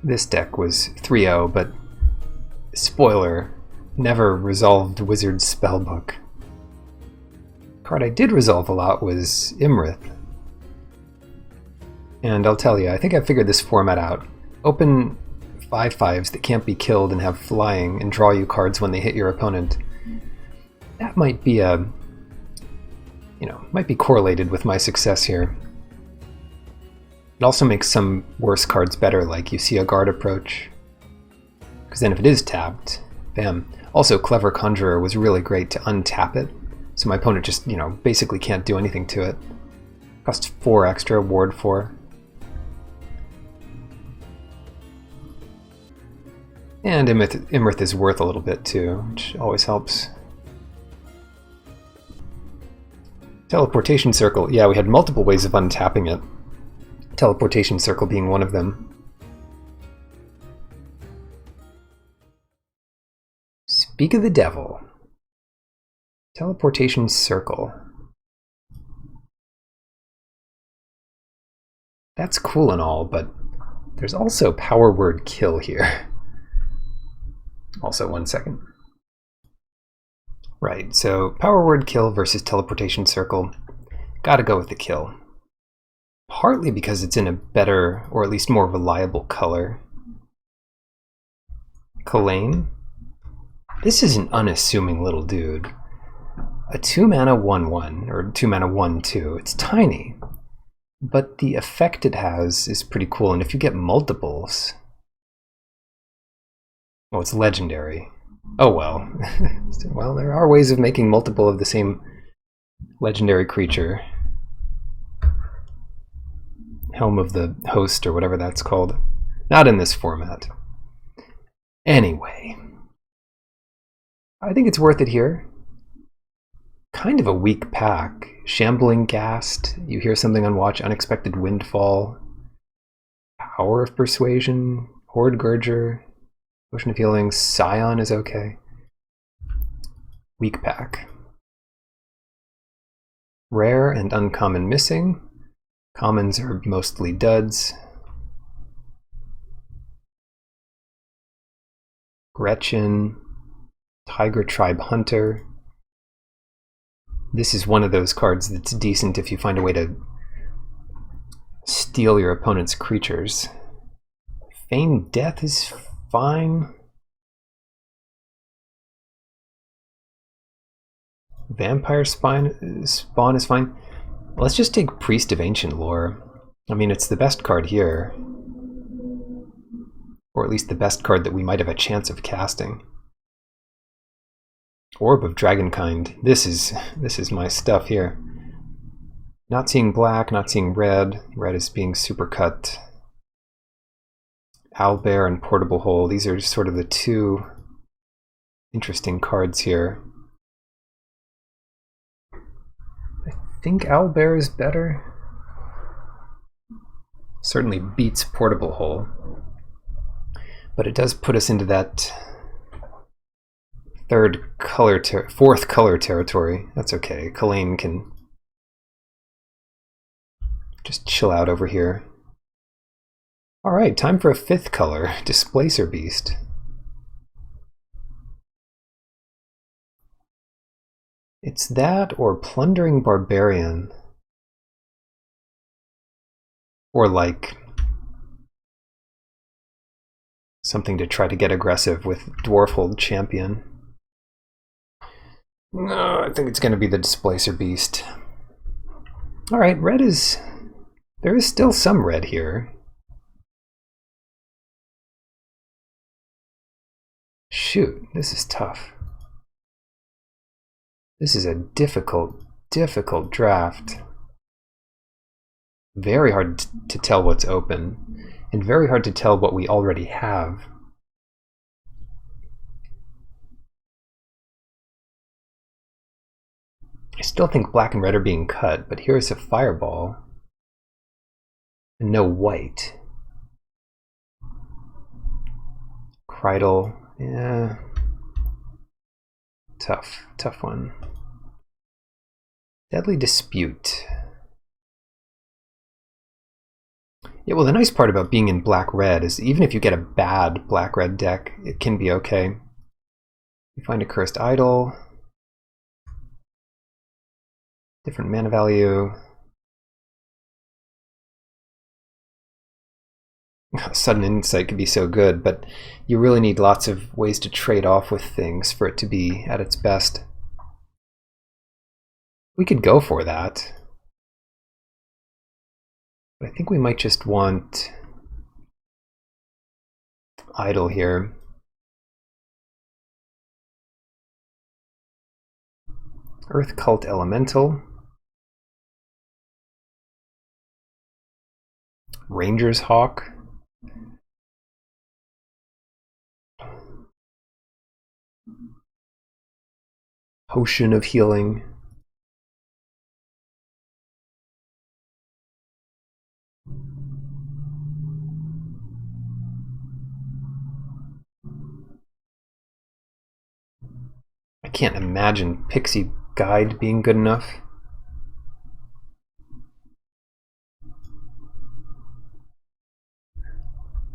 This deck was 3-0, but spoiler, never resolved Wizard's Spellbook. The card I did resolve a lot was Imrith. And I'll tell you, I think I figured this format out. Open 5/5s that can't be killed and have flying and draw you cards when they hit your opponent. That might be might be correlated with my success here. It also makes some worse cards better, like you see a guard approach. Because then if it is tapped, bam. Also, Clever Conjurer was really great to untap it, so my opponent just, basically can't do anything to it. Costs 4 extra, ward 4. And Imrith is worth a little bit too, which always helps. Teleportation Circle. Yeah, we had multiple ways of untapping it. Teleportation Circle being one of them. Speak of the Devil. Teleportation Circle. That's cool and all, but there's also Power Word Kill here. Also, 1 second. Right, so Power Word Kill versus Teleportation Circle. Gotta go with the kill. Partly because it's in a better, or at least more reliable color. Kalane. This is an unassuming little dude. A 2-mana 1/1, or 2-mana 1/2. It's tiny, but the effect it has is pretty cool, and if you get multiples... Well, it's legendary. Oh well. Well, there are ways of making multiple of the same legendary creature. Helm of the Host, or whatever that's called. Not in this format. Anyway. I think it's worth it here. Kind of a weak pack. Shambling Ghast. You hear something on watch. Unexpected Windfall. Power of Persuasion. Horde Gurger. Potion of Healing. Scion is okay. Weak pack. Rare and uncommon missing. Commons are mostly duds. Gretchen. Tiger Tribe Hunter. This is one of those cards that's decent if you find a way to steal your opponent's creatures. Feigned Death is fine. Vampire Spawn is fine. Let's just take Priest of Ancient Lore. I mean, it's the best card here. Or at least the best card that we might have a chance of casting. Orb of Dragonkind. This is my stuff here. Not seeing black, not seeing red. Red is being supercut. Owlbear and Portable Hole. These are sort of the two interesting cards here. I think Owlbear is better. Certainly beats Portable Hole. But it does put us into that fourth color territory. That's okay. Kalane can just chill out over here. Alright, time for a 5th color. Displacer Beast. It's that or Plundering Barbarian. Or like something to try to get aggressive with Dwarfhold Champion. No, I think it's going to be the Displacer Beast. Alright, red is... There is still some red here. Shoot, this is tough. This is a difficult draft. Very hard to tell what's open, and very hard to tell what we already have. I still think black and red are being cut, but here's a Fireball. And no white. Cridle, yeah. Tough one. Deadly Dispute. Yeah, well, the nice part about being in black-red is even if you get a bad black-red deck, it can be okay. You find a Cursed Idol, different mana value. Sudden Insight could be so good, but you really need lots of ways to trade off with things for it to be at its best. We could go for that. But I think we might just want Idol here. Earth Cult Elemental. Ranger's Hawk. Potion of Healing. I can't imagine Pixie Guide being good enough.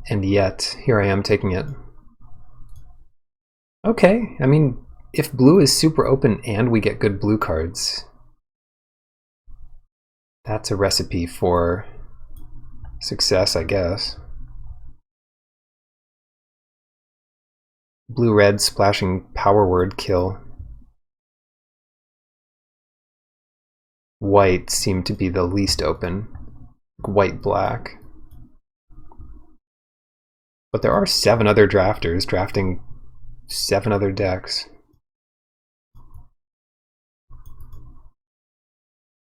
And yet, here I am taking it. Okay, I mean, if blue is super open and we get good blue cards, that's a recipe for success, I guess. Blue-red splashing power word kill. White seemed to be the least open. White-black. But there are 7 other drafters drafting 7 other decks.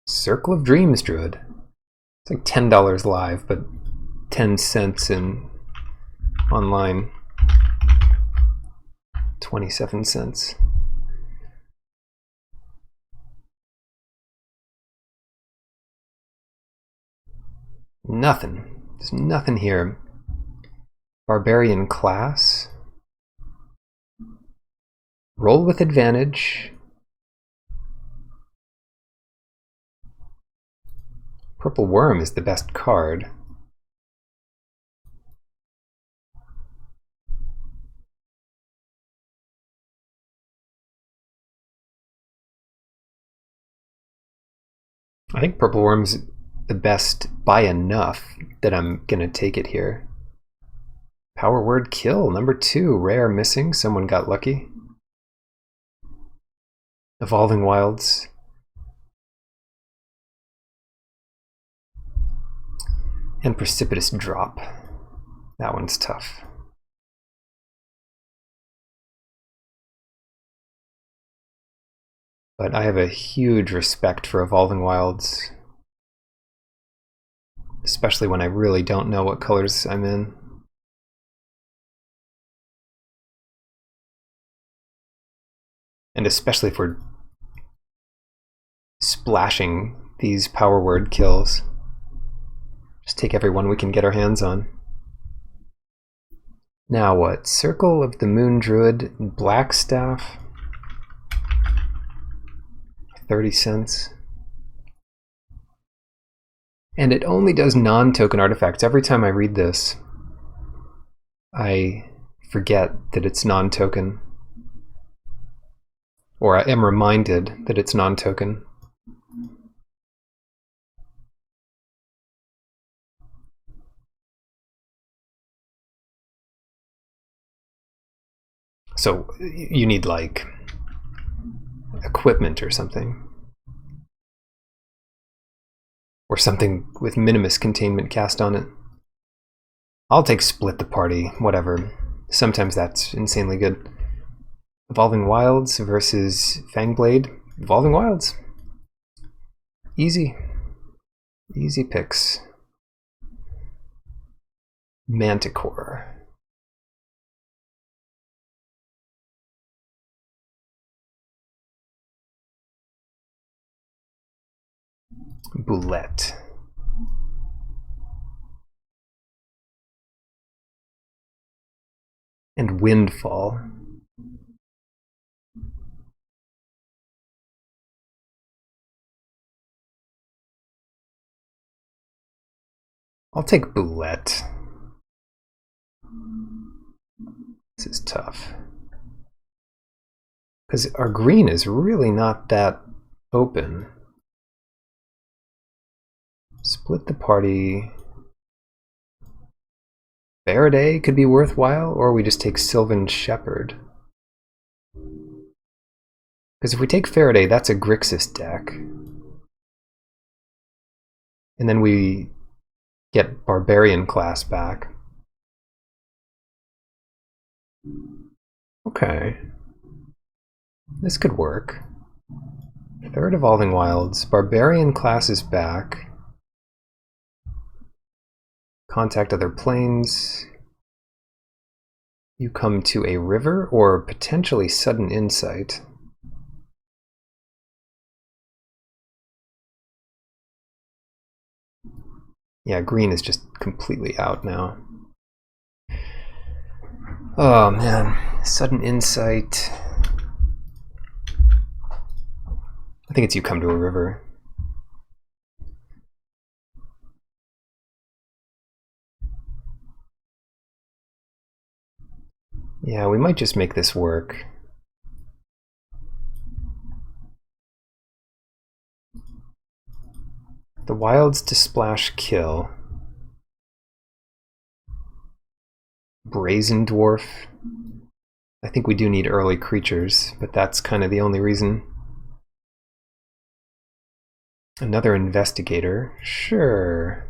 Circle of Dreams Druid. It's like $10 live, but 10 cents in online. 27 cents. Nothing. There's nothing here. Barbarian class. Roll with advantage. Purple Worm is the best card. I think Purple Worm's the best by enough that I'm gonna take it here. Power word kill, number 2, rare missing, someone got lucky. Evolving Wilds. And Precipitous Drop. That one's tough. But I have a huge respect for Evolving Wilds. Especially when I really don't know what colors I'm in. And especially for splashing these power word kills. Just take every one we can get our hands on. Now what? Circle of the Moon Druid, Blackstaff. 30 cents. And it only does non-token artifacts. Every time I read this, I forget that it's non-token. Or I am reminded that it's non-token. So you need like equipment or something. Or something with Minimus Containment cast on it. I'll take Split the Party, whatever. Sometimes that's insanely good. Evolving Wilds versus Fangblade. Evolving Wilds. Easy. Easy picks. Manticore. Boulette. And Windfall. I'll take Boulette. This is tough. Because our green is really not that open. Split the party. Faraday could be worthwhile, or we just take Sylvan Shepherd. Because if we take Faraday, that's a Grixis deck. And then we get Barbarian class back. Okay. This could work. Third Evolving Wilds. Barbarian class is back. Contact other planes. You come to a river or potentially Sudden Insight. Yeah, green is just completely out now. Oh man, Sudden Insight. I think it's you come to a river. Yeah, we might just make this work. The wilds to splash kill. Brazen Dwarf. I think we do need early creatures, but that's kind of the only reason. Another investigator. Sure.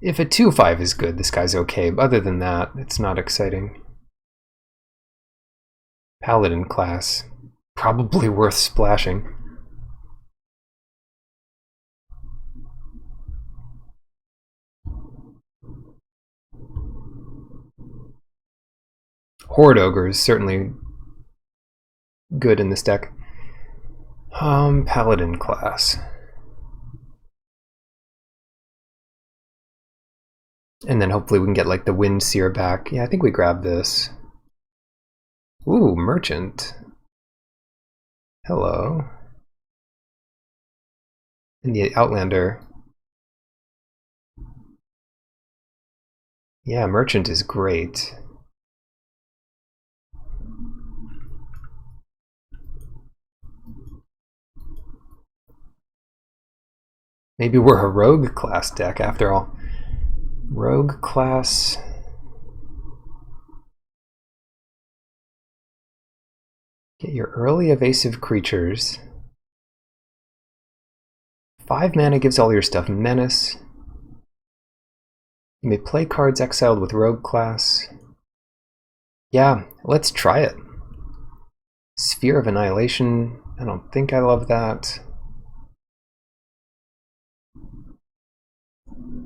If a 2/5 is good, this guy's okay, but other than that, it's not exciting. Paladin class. Probably worth splashing. Horde Ogre is certainly good in this deck. Paladin class. And then hopefully we can get like the Wind Seer back. Yeah, I think we grab this. Ooh, Merchant. Hello. And the Outlander. Yeah, Merchant is great. Maybe we're a rogue class deck after all. Rogue class. Get your early evasive creatures. 5 mana gives all your stuff menace. You may play cards exiled with rogue class. Yeah, let's try it. Sphere of Annihilation. I don't think I love that.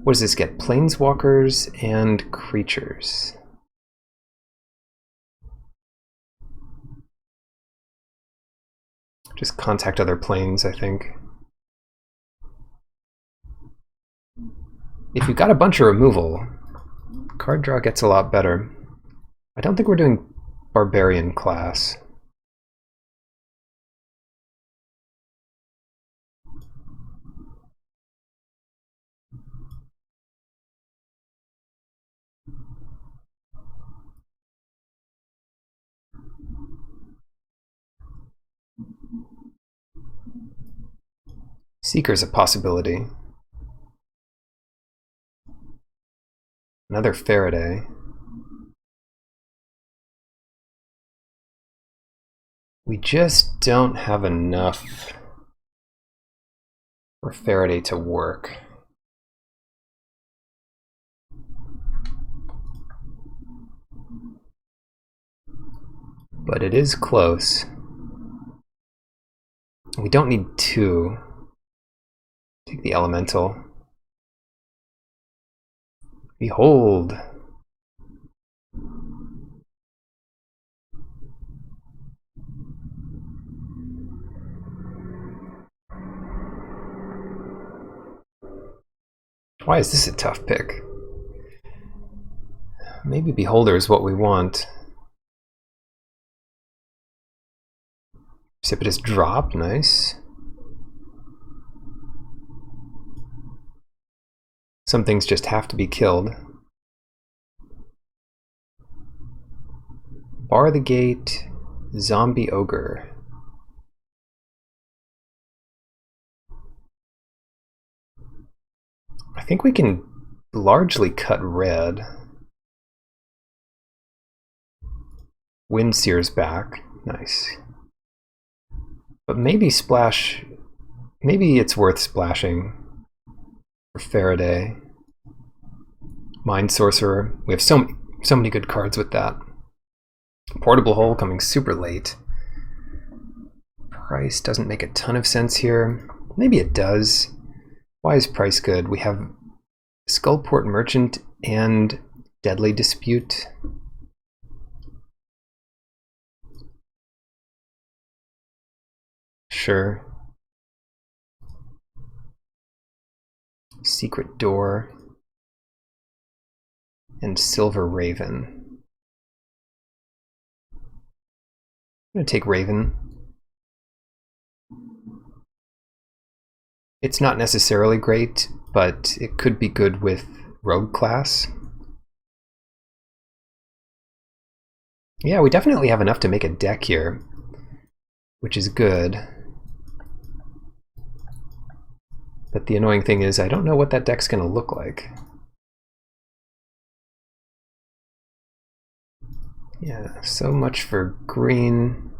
What does this get? Planeswalkers and creatures. Just contact other planes, I think. If you've got a bunch of removal, card draw gets a lot better. I don't think we're doing Barbarian class. Seeker's a possibility. Another Faraday. We just don't have enough for Faraday to work. But it is close. We don't need 2. Take the Elemental. Behold! Why is this a tough pick? Maybe Beholder is what we want. Precipitous Drop, nice. Some things just have to be killed. Bar the gate, zombie ogre. I think we can largely cut red. Windseer's back. Nice. But maybe splash... Maybe it's worth splashing for Faraday. Mind Sorcerer. We have so many good cards with that. Portable Hole coming super late. Price doesn't make a ton of sense here. Maybe it does. Why is price good? We have Skullport Merchant and Deadly Dispute. Sure. Secret Door and Silver Raven. I'm gonna take Raven. It's not necessarily great, but it could be good with Rogue class. Yeah, we definitely have enough to make a deck here, which is good. But the annoying thing is I don't know what that deck's going to look like. Yeah, so much for green.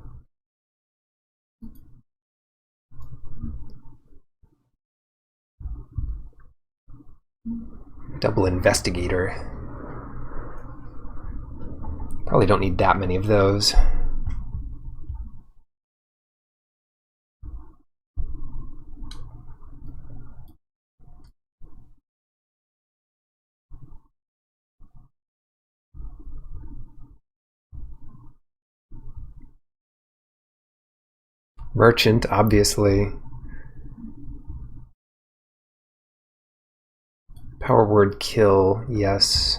Double Investigator. Probably don't need that many of those. Merchant, obviously. Power word kill, yes.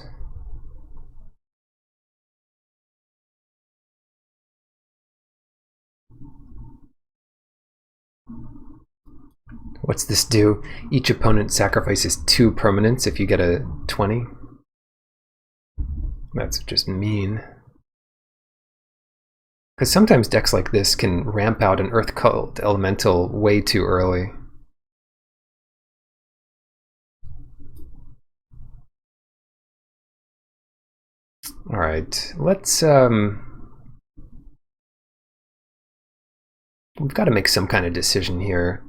What's this do? Each opponent sacrifices 2 permanents if you get a 20. That's just mean. Because sometimes decks like this can ramp out an Earth Cult Elemental way too early. Alright, let's... We've got to make some kind of decision here.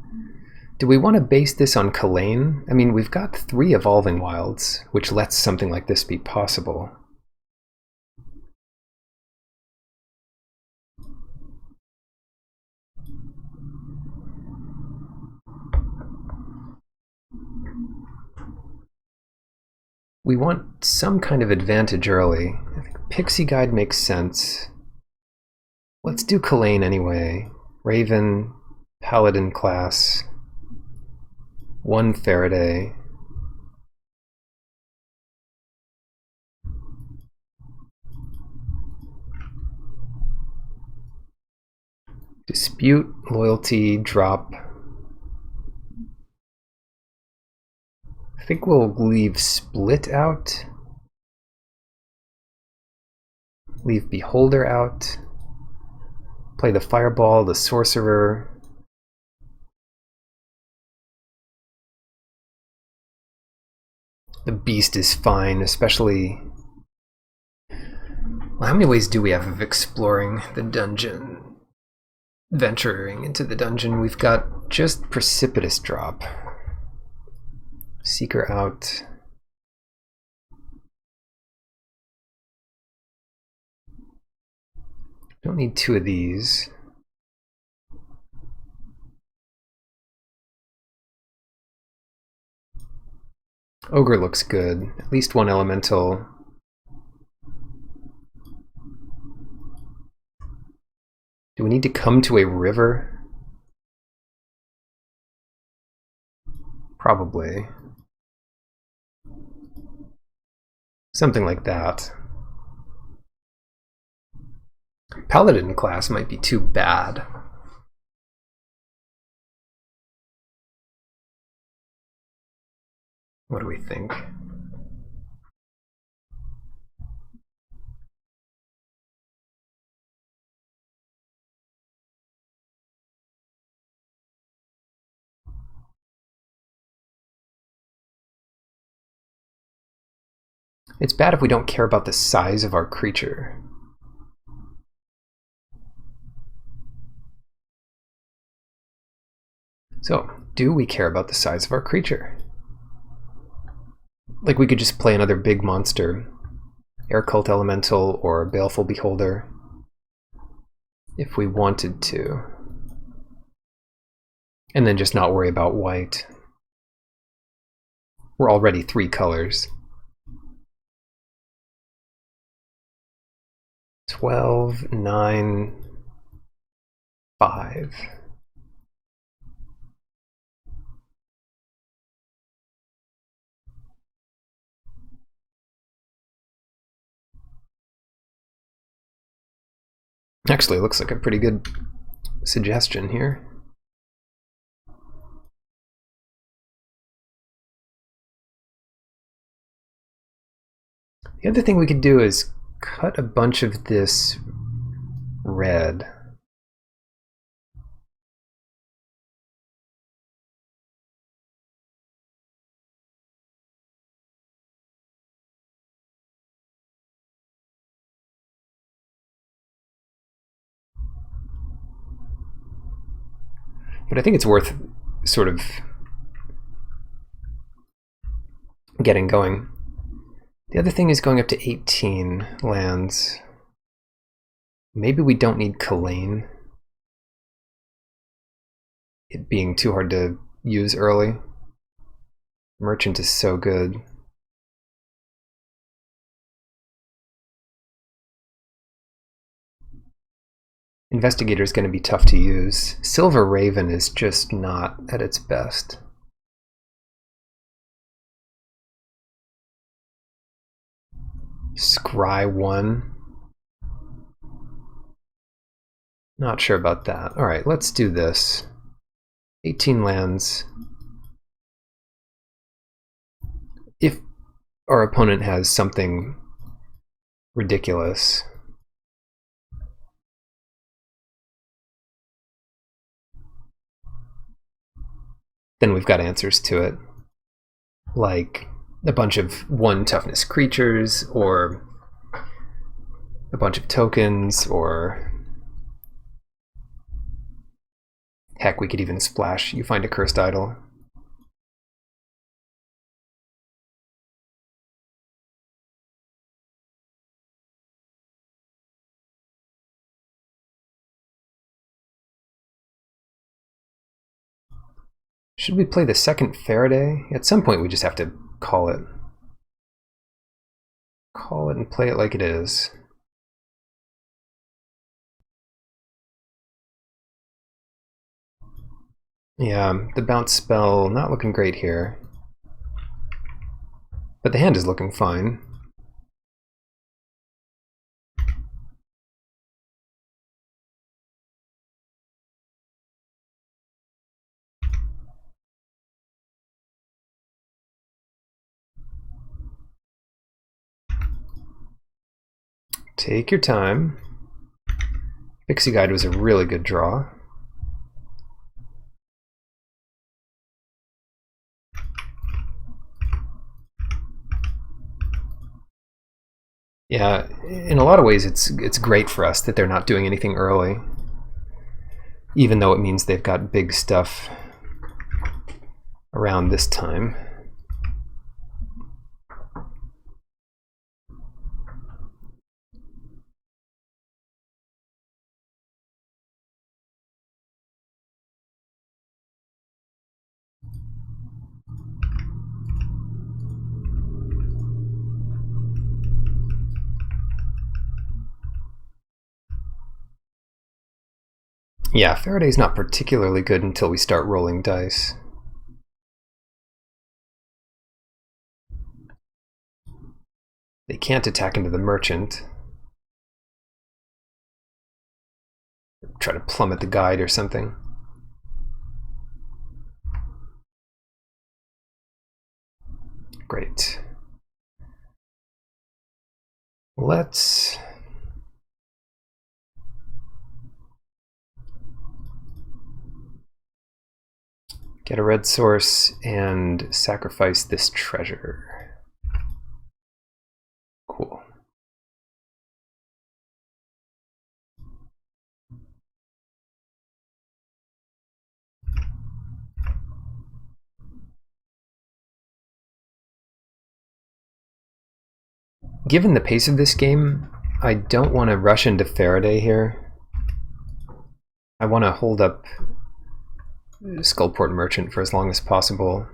Do we want to base this on Kalane? I mean, we've got 3 Evolving Wilds, which lets something like this be possible. We want some kind of advantage early. I think Pixie Guide makes sense. Let's do Kalane anyway. Raven, Paladin class, 1 Faraday. Dispute, Loyalty, drop. I think we'll leave Split out. Leave Beholder out. Play the Fireball, the Sorcerer. The Beast is fine, especially... Well, how many ways do we have of exploring the dungeon? Venturing into the dungeon. We've got just Precipitous drop. Seeker out. Don't need 2 of these. Ogre looks good. At least 1 elemental. Do we need to come to a river? Probably. Something like that. Paladin class might be too bad. What do we think? It's bad if we don't care about the size of our creature. So, do we care about the size of our creature? Like, we could just play another big monster, Air Cult Elemental or Baleful Beholder, if we wanted to. And then just not worry about white. We're already 3 colors. 12, 9, 5. Actually, it looks like a pretty good suggestion here. The other thing we could do is cut a bunch of this red. But I think it's worth sort of getting going. The other thing is going up to 18 lands. Maybe we don't need Kalane. It being too hard to use early. Merchant is so good. Investigator is going to be tough to use. Silver Raven is just not at its best. Scry 1. Not sure about that. Alright, let's do this. 18 lands. If our opponent has something ridiculous, then we've got answers to it. Like a bunch of 1 toughness creatures, or a bunch of tokens, or heck, we could even splash You Find a Cursed Idol. Should we play the second Faraday? At some point we just have to call it. Call it and play it like it is. Yeah, the bounce spell not looking great here. But the hand is looking fine. Take your time. Pixie Guide was a really good draw. Yeah, in a lot of ways it's great for us that they're not doing anything early, even though it means they've got big stuff around this time. Yeah, Faraday's not particularly good until we start rolling dice. They can't attack into the merchant. Try to plummet the guide or something. Great. Let's get a red source and sacrifice this treasure. Cool. Given the pace of this game, I don't want to rush into Faraday here. I want to hold up Skullport Merchant for as long as possible.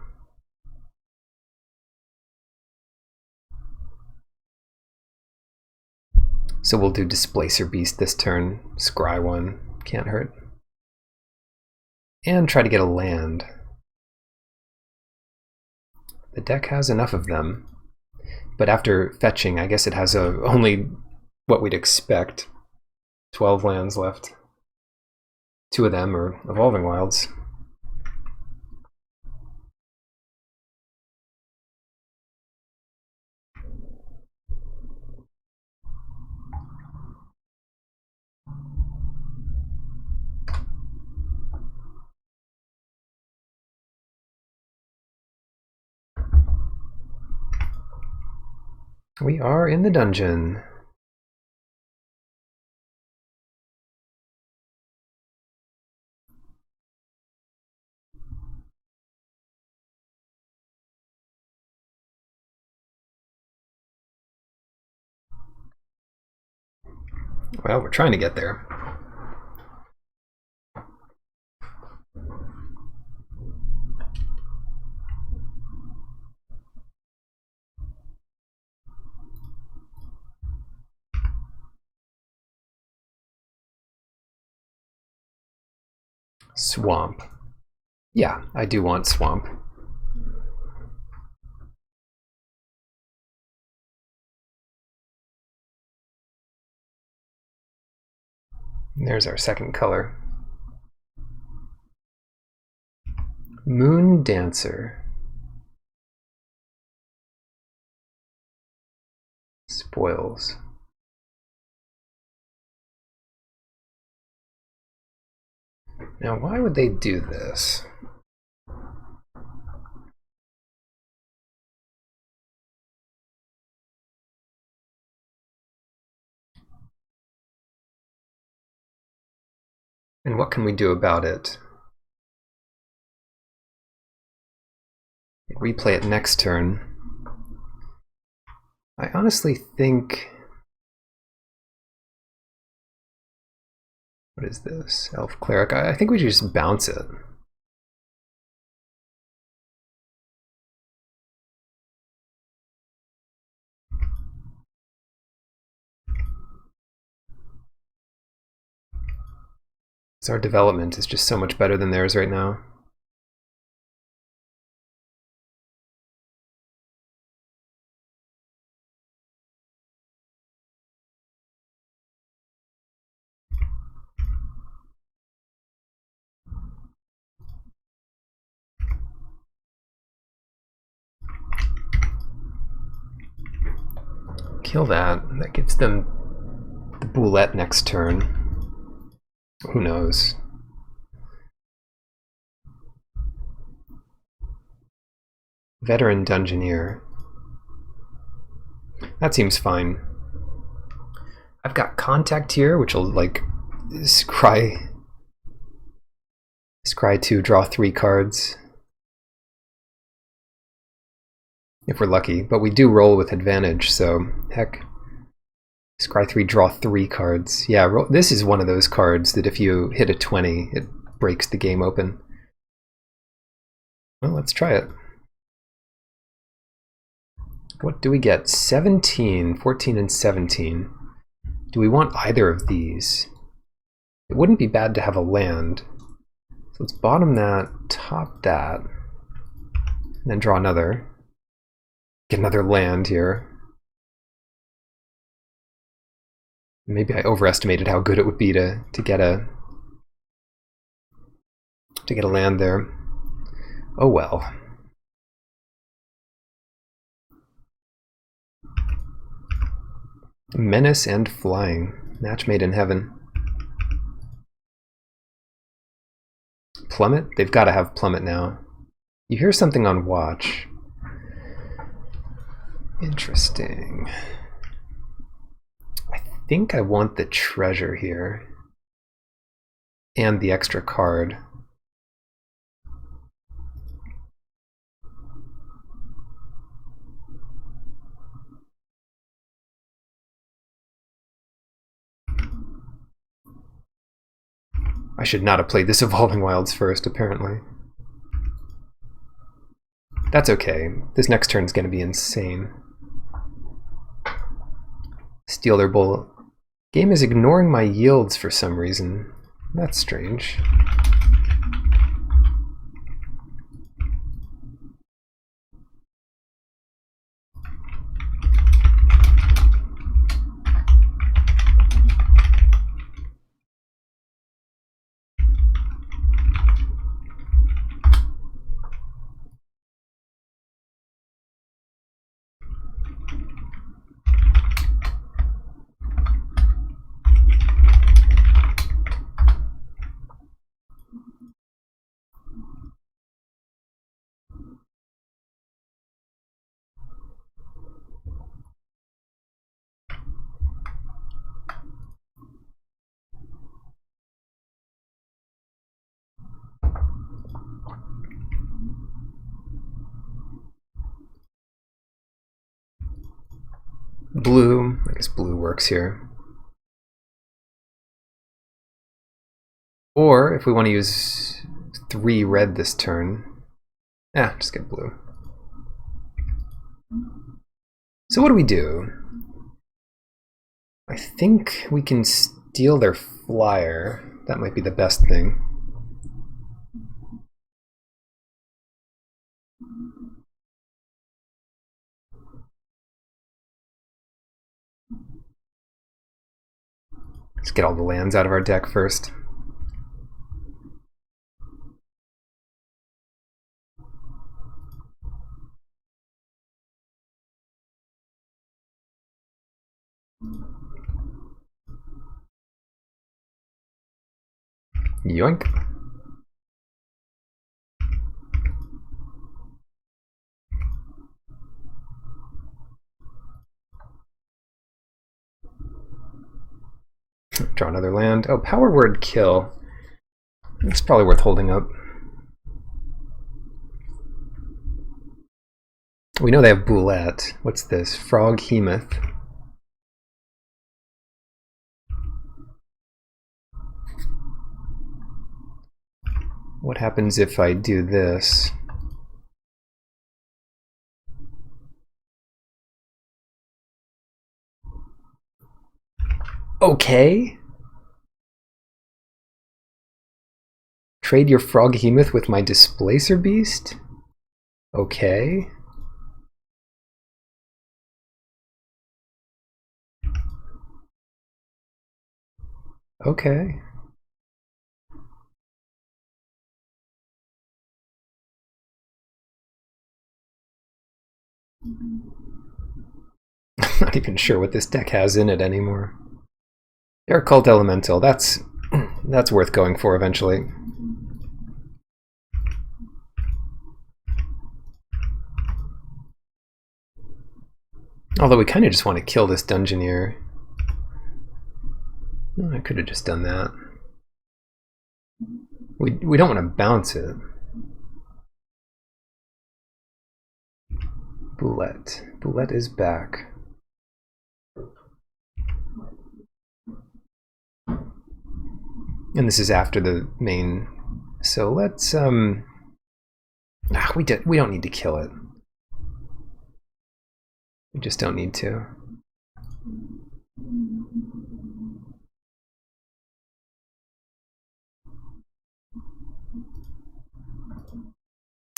So we'll do Displacer Beast this turn, Scry one, can't hurt. And try to get a land. The deck has enough of them, but after fetching, I guess it has only what we'd expect. 12 lands left. 2 of them are Evolving Wilds. We are in the dungeon. Well, we're trying to get there. Swamp. Yeah, I do want Swamp. There's our second color. Moon Dancer. Spoils. Now, why would they do this? And what can we do about it? Replay it next turn. I honestly think... What is this? Elf Cleric. I think we should just bounce it. So our development is just so much better than theirs right now. Kill that. That gives them the Boulette next turn. Who knows? Veteran Dungeoneer. That seems fine. I've got Contact here, which will like scry 2, draw 3 cards. If we're lucky, but we do roll with advantage, so heck. Scry 3, draw 3 cards. Yeah, this is one of those cards that if you hit a 20, it breaks the game open. Well, let's try it. What do we get? 17, 14, and 17. Do we want either of these? It wouldn't be bad to have a land. So let's bottom that, top that, and then draw another. Get another land here. Maybe I overestimated how good it would be to get a land there. Oh well. Menace and flying. Match made in heaven. Plummet? They've got to have plummet now. You hear something on watch. Interesting. I think I want the treasure here. And the extra card. I should not have played this Evolving Wilds first, apparently. That's okay. This next turn is going to be insane. Steal their bull. Game is ignoring my yields for some reason. That's strange. Blue. I guess blue works here. Or if we want to use 3 red this turn, just get blue. So what do we do? I think we can steal their flyer. That might be the best thing. Let's get all the lands out of our deck first. Yoink. Draw another land. Oh, power word kill. It's probably worth holding up. We know they have Boulette. What's this? Froghemoth. What happens if I do this? Okay. Trade your Froghemoth with my Displacer Beast? Okay. Okay. I'm not even sure what this deck has in it anymore. Air Cult Elemental, that's worth going for eventually. Although we kind of just want to kill this Dungeoneer. I could have just done that. We don't want to bounce it. Boulette. Boulette is back. And this is after the main. So let's we don't need to kill it. We just don't need to.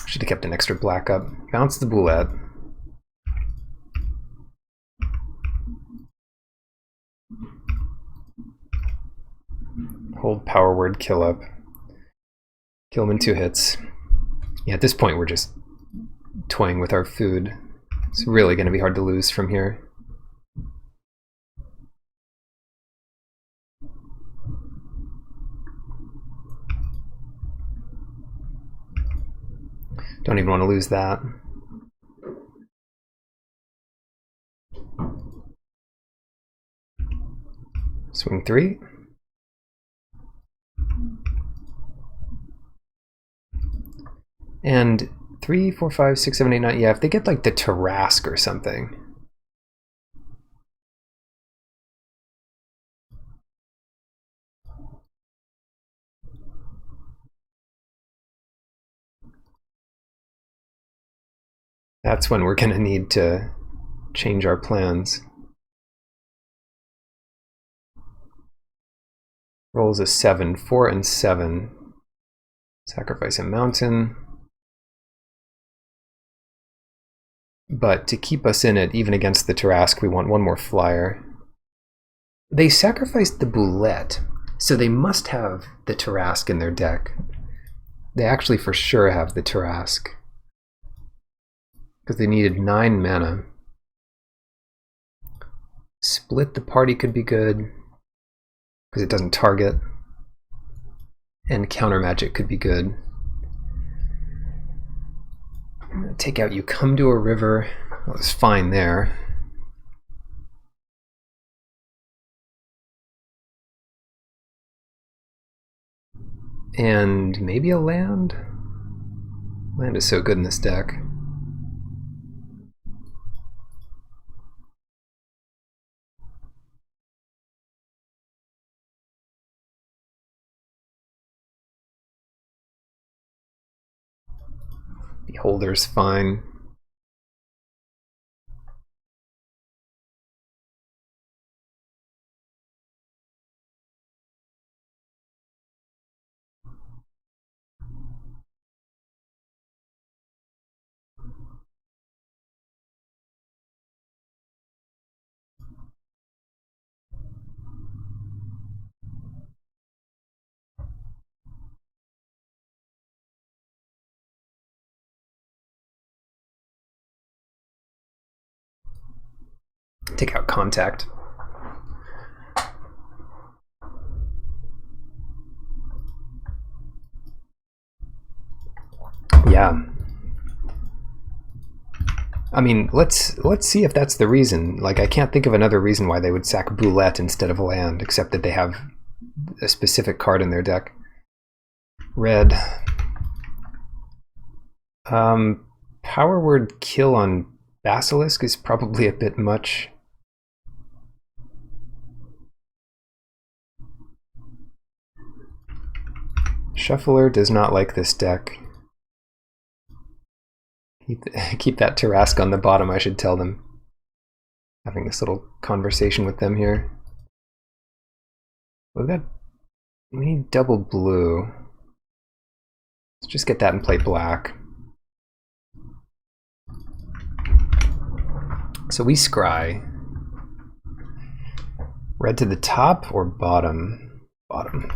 Should have kept an extra black up. Bounce the Boulette. Hold power word kill up. Kill him in 2 hits. Yeah, at this point we're just toying with our food. It's really going to be hard to lose from here. Don't even want to lose that. Swing 3. And 3, 4, 5, 6, 7, 8, 9. Yeah, if they get like the Tarrasque or something. That's when we're going to need to change our plans. Rolls a 7, 4 and 7. Sacrifice a mountain. But to keep us in it, even against the Tarrasque, we want one more flyer. They sacrificed the Boulette, so they must have the Tarrasque in their deck. They actually for sure have the Tarrasque, because they needed 9 mana. Split the Party could be good, because it doesn't target. And Counter Magic could be good. Take out You Come to a River. That was fine there. And maybe a land? Land is so good in this deck. Beholder's fine. Take out Contact. Yeah. I mean, let's see if that's the reason. Like, I can't think of another reason why they would sack Boulette instead of land, except that they have a specific card in their deck. Red. Power Word Kill on Basilisk is probably a bit much. Shuffler does not like this deck. Keep that Tarrasque on the bottom, I should tell them. Having this little conversation with them here. We need double blue. Let's just get that and play black. So we scry. Red to the top or bottom? Bottom.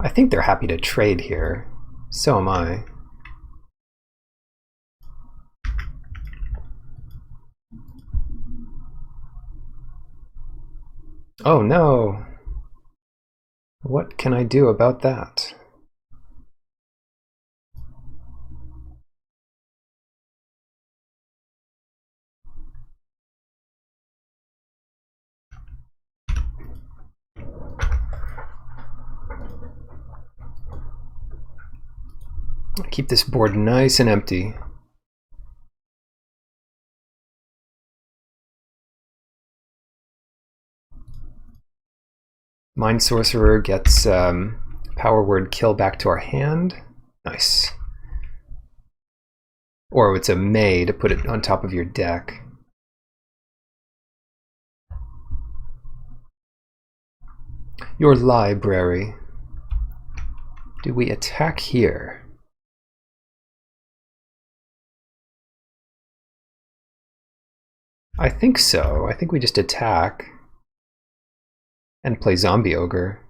I think they're happy to trade here. So am I. Oh no! What can I do about that? Keep this board nice and empty. Mind Sorcerer gets Power Word Kill back to our hand. Nice. Or it's a May to put it on top of your deck. Your library. Do we attack here? I think so. I think we just attack and play Zombie Ogre.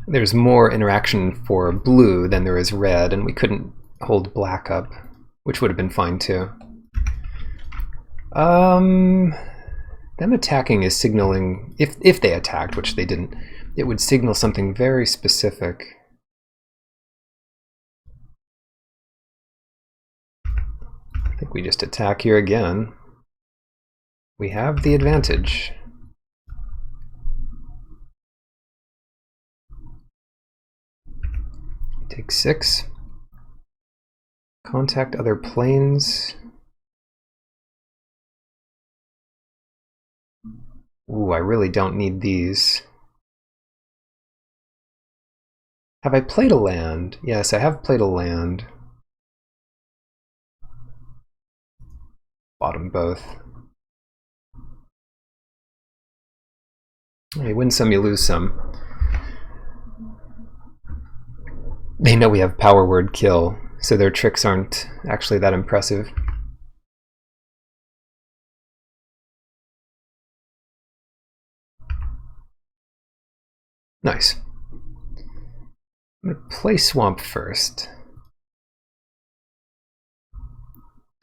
There's more interaction for blue than there is red, and we couldn't hold black up, which would have been fine too. Them attacking is signaling, if they attacked, which they didn't, it would signal something very specific. I think we just attack here again. We have the advantage. Take 6. Contact other planes. Ooh, I really don't need these. Have I played a land? Yes, I have played a land. Bottom both. You win some, you lose some. They know we have power word kill, so their tricks aren't actually that impressive. Nice. I'm going to play Swamp first,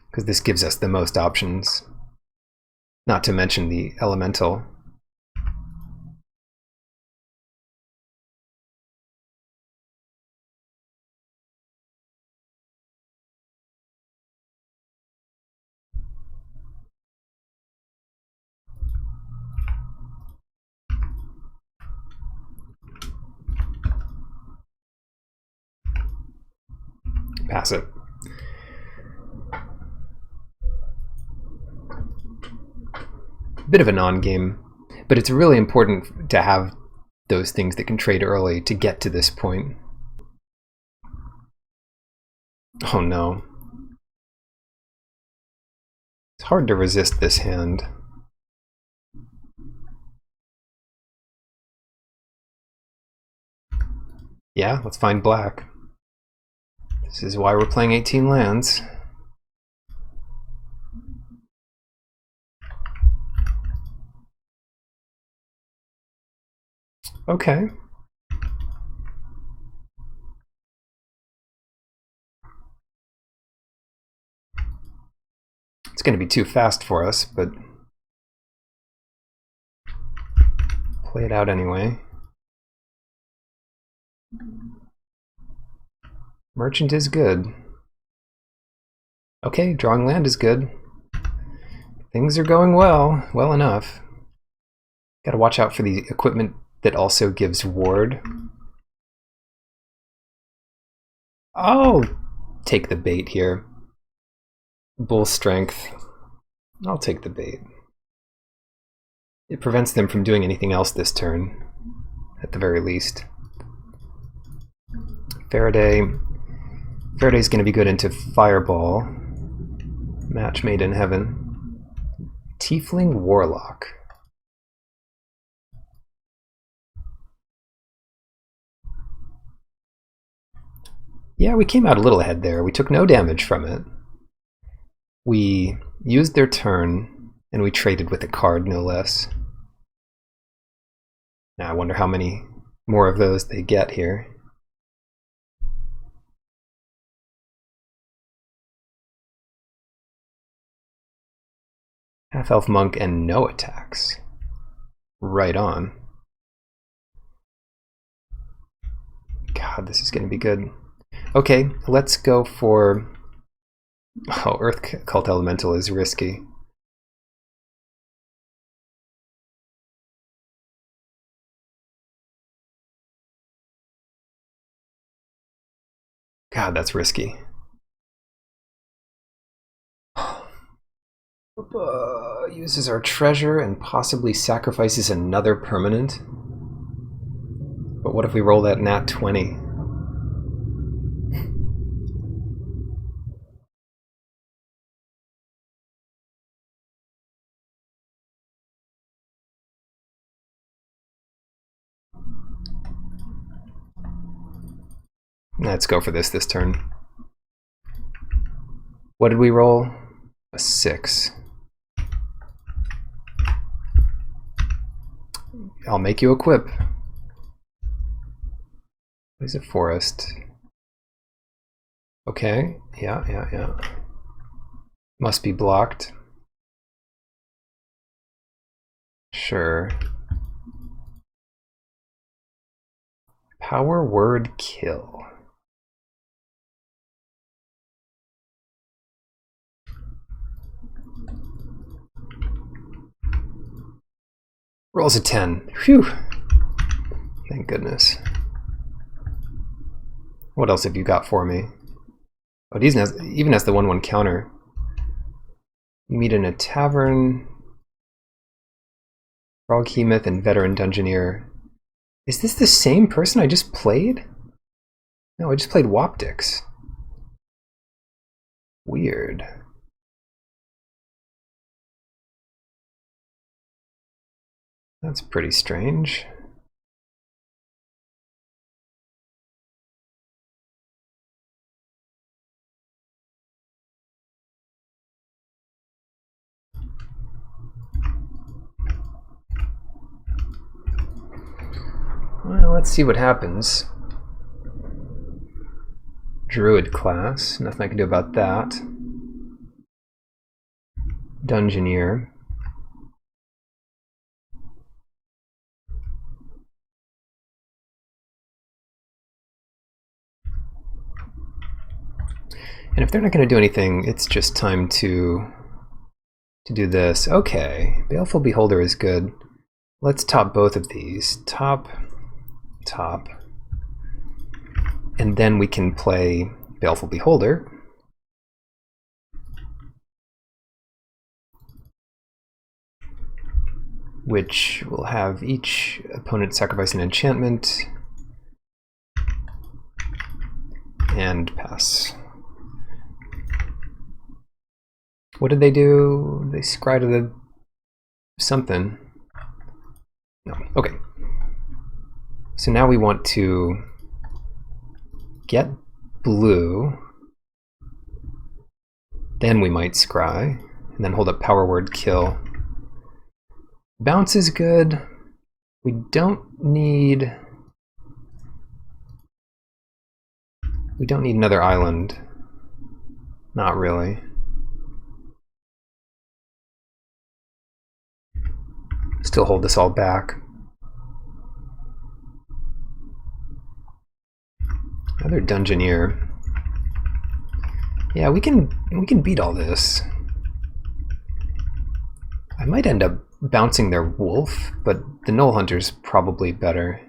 because this gives us the most options, not to mention the elemental. Pass it. Bit of a non-game, but it's really important to have those things that can trade early to get to this point. Oh no. It's hard to resist this hand. Yeah, let's find black. This is why we're playing 18 lands. Okay. It's going to be too fast for us, but play it out anyway. Merchant is good. Okay, drawing land is good. Things are going well, well enough. Gotta watch out for the equipment that also gives ward. I'll take the bait here. Bull strength. I'll take the bait. It prevents them from doing anything else this turn, at the very least. Faraday. Faraday's going to be good into Fireball. Match made in heaven. Tiefling Warlock. Yeah, we came out a little ahead there. We took no damage from it. We used their turn, and we traded with a card, no less. Now I wonder how many more of those they get here. Half-elf monk and no attacks. Right on. God, this is going to be good. Okay, let's go for... Oh, Earth Cult Elemental is risky. God, that's risky. Uses our treasure and possibly sacrifices another permanent. But what if we roll that nat 20? Let's go for this turn. What did we roll? A 6. I'll make you equip. There's a forest. Okay, yeah. Must be blocked. Sure. Power word kill. Rolls a 10. Phew. Thank goodness. What else have you got for me? Oh, it even has the 1/1 counter. You meet in a tavern. Froghemoth and Veteran Dungeoneer. Is this the same person I just played? No, I just played Woptix. Weird. That's pretty strange. Well, let's see what happens. Druid class, nothing I can do about that. Dungeoneer. And if they're not going to do anything, it's just time to do this. Okay, Baleful Beholder is good. Let's top both of these. Top. And then we can play Baleful Beholder. Which will have each opponent sacrifice an enchantment and pass. What did they do? They scry to the something. No. Okay. So now we want to get blue. Then we might scry. And then hold up power word kill. Bounce is good. We don't need another island. Not really. Still hold this all back. Another Dungeoneer. Yeah, we can beat all this. I might end up bouncing their wolf, but the Knoll Hunter's probably better.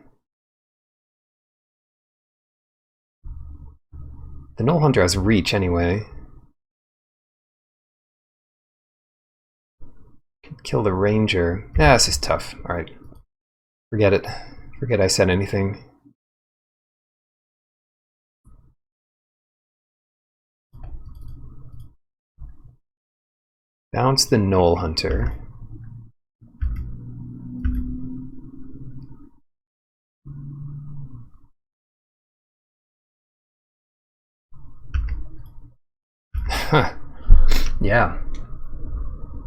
The Knoll Hunter has reach anyway. Could kill the Ranger. Ah, this is tough. Alright. Forget it. Forget I said anything. Bounce the Knoll Hunter. Huh. Yeah.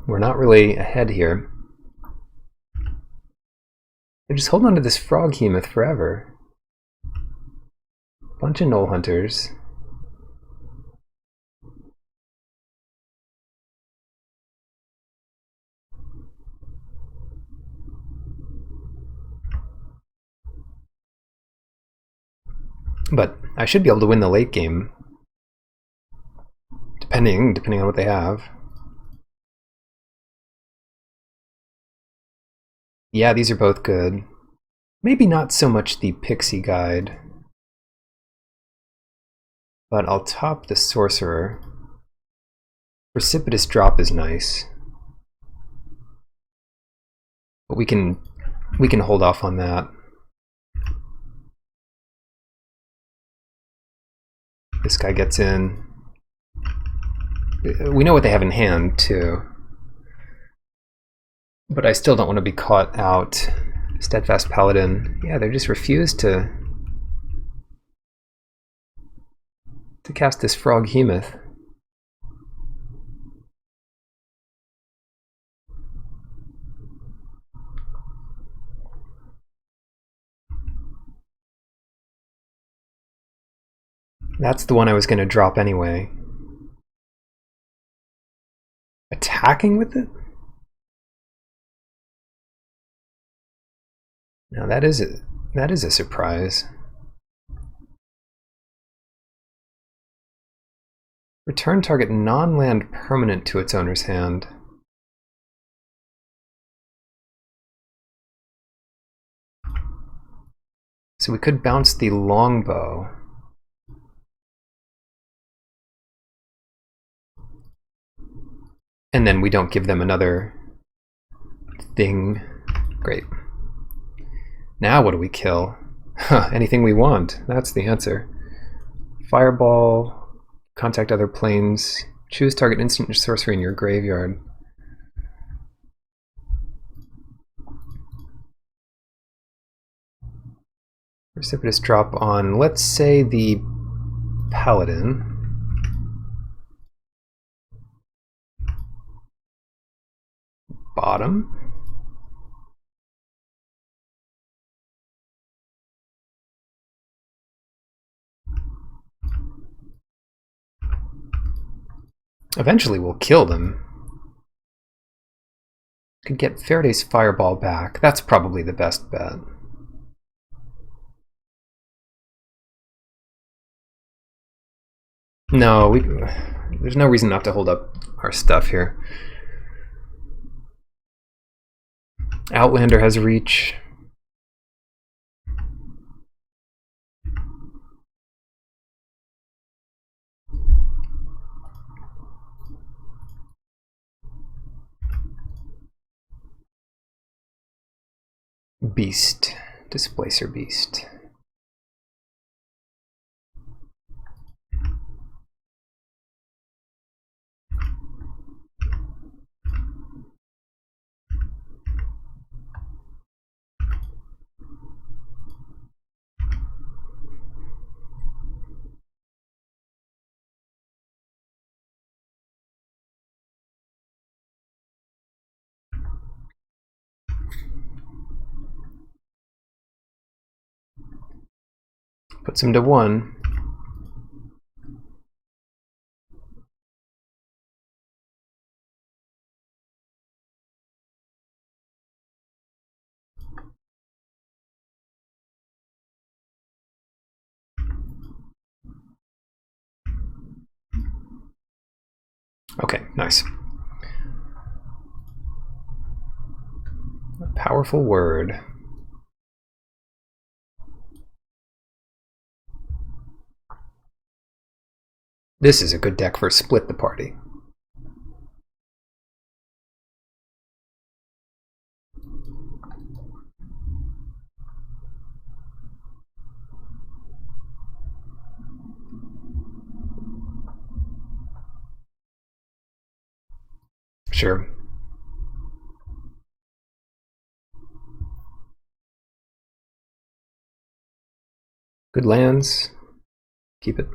We're not really ahead here. They're just holding on to this Froghemoth forever. Bunch of Knoll Hunters. But I should be able to win the late game. Depending on what they have. Yeah, these are both good. Maybe not so much the Pixie Guide. But I'll top the Sorcerer. Precipitous Drop is nice. But we can hold off on that. This guy gets in. We know what they have in hand, too. But I still don't want to be caught out. Steadfast Paladin. Yeah, they just refuse to cast this Froghemoth. That's the one I was going to drop anyway. Attacking with it? Now that is a surprise. Return target non-land permanent to its owner's hand. So we could bounce the longbow. And then we don't give them another thing. Great. Now what do we kill? Huh, anything we want. That's the answer. Fireball. Contact other planes. Choose target instant sorcery in your graveyard. Precipitous drop on, let's say, the Paladin. Bottom. Eventually we'll kill them. Could get Faraday's Fireball back. That's probably the best bet. No, there's no reason not to hold up our stuff here. Outlander has reach. Beast. Displacer Beast. Puts him to 1. Okay, nice. A powerful word. This is a good deck for split the party. Sure. Good lands. Keep it.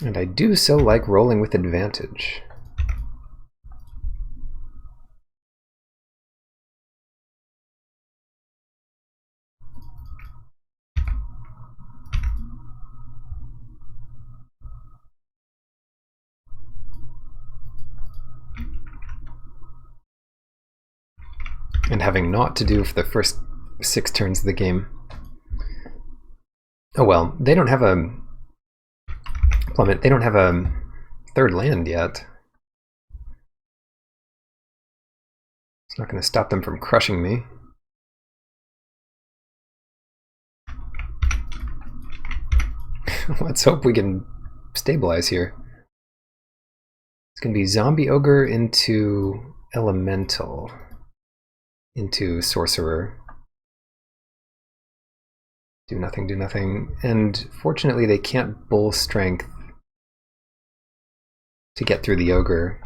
And I do so like rolling with advantage. And having naught to do for the first 6 turns of the game. Oh well, they don't have a plummet. They don't have a 3rd land yet. It's not going to stop them from crushing me. Let's hope we can stabilize here. It's going to be Zombie Ogre into Elemental. Into Sorcerer. Do nothing, do nothing. And fortunately they can't bull strength to get through the Ogre.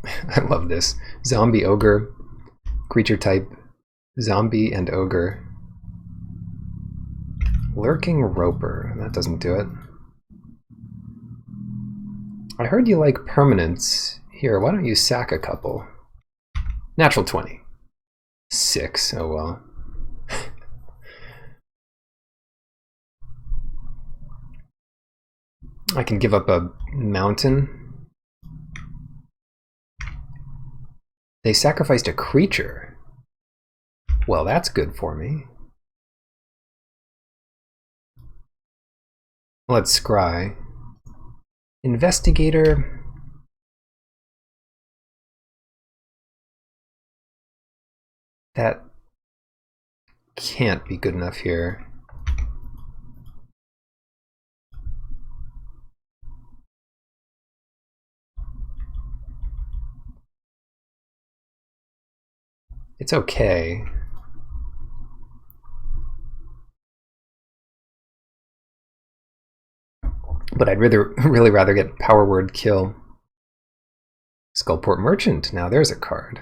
I love this. Zombie Ogre, creature type, Zombie and Ogre. Lurking Roper, that doesn't do it. I heard you like permanents. Here, why don't you sack a couple? Natural 20. 6, oh well. I can give up a mountain. They sacrificed a creature. Well, that's good for me. Let's scry. Investigator. That can't be good enough here. It's okay. But I'd really rather get Power Word Kill. Skullport Merchant, now there's a card.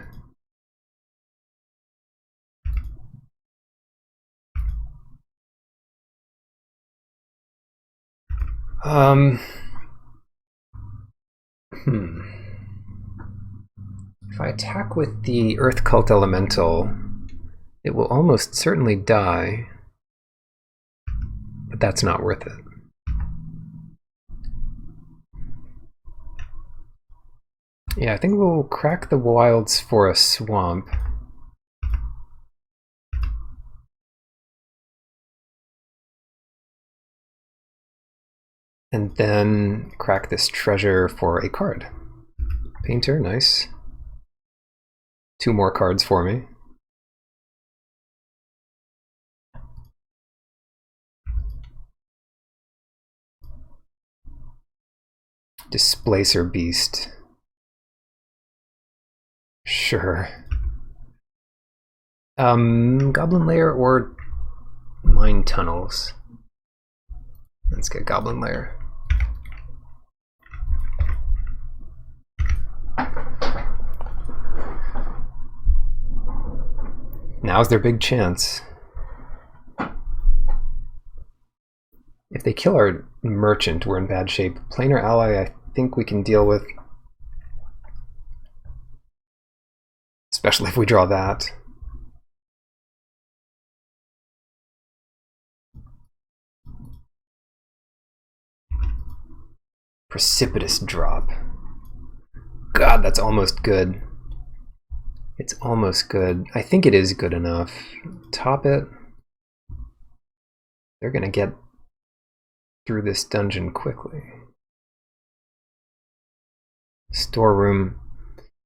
If I attack with the Earth Cult Elemental, it will almost certainly die, but that's not worth it. Yeah, I think we'll crack the wilds for a swamp. And then crack this treasure for a card. Painter, nice. 2 more cards for me. Displacer Beast. Sure. Goblin Lair or Mine Tunnels? Let's get Goblin Lair. Now's their big chance. If they kill our merchant, we're in bad shape. Planar ally, I think we can deal with. Especially if we draw that. Precipitous Drop. God, that's almost good. It's almost good. I think it is good enough. Top it. They're gonna get through this dungeon quickly. Storeroom.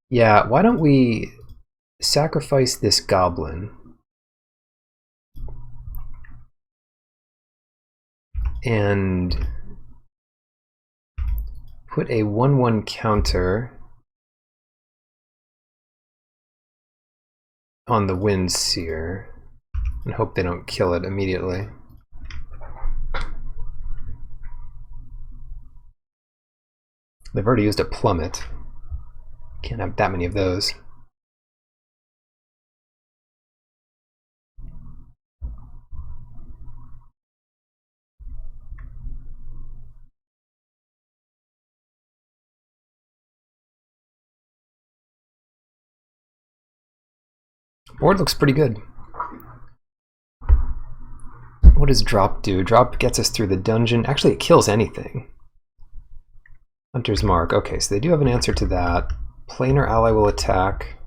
Yeah, why don't we sacrifice this goblin and put a 1/1 counter on the Windseer and hope they don't kill it immediately. They've already used a plummet. Can't have that many of those. Board looks pretty good. What does drop do? Drop gets us through the dungeon. Actually, it kills anything. Hunter's Mark. Okay, so they do have an answer to that. Planar ally will attack.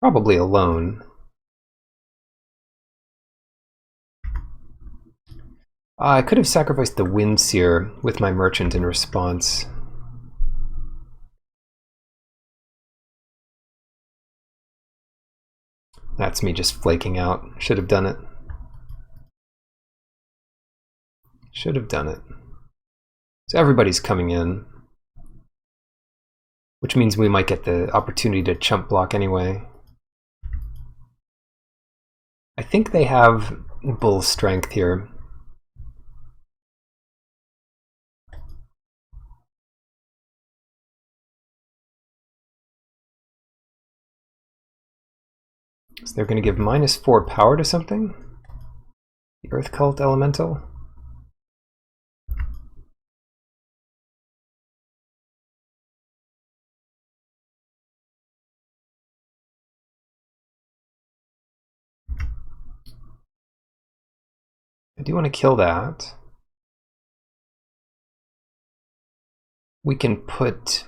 Probably alone. I could have sacrificed the Windseer with my merchant in response. That's me just flaking out. Should have done it. Should have done it. So everybody's coming in, which means we might get the opportunity to chump block anyway. I think they have bull strength here. So they're going to give -4 power to something? The Earth Cult Elemental? I do want to kill that. We can put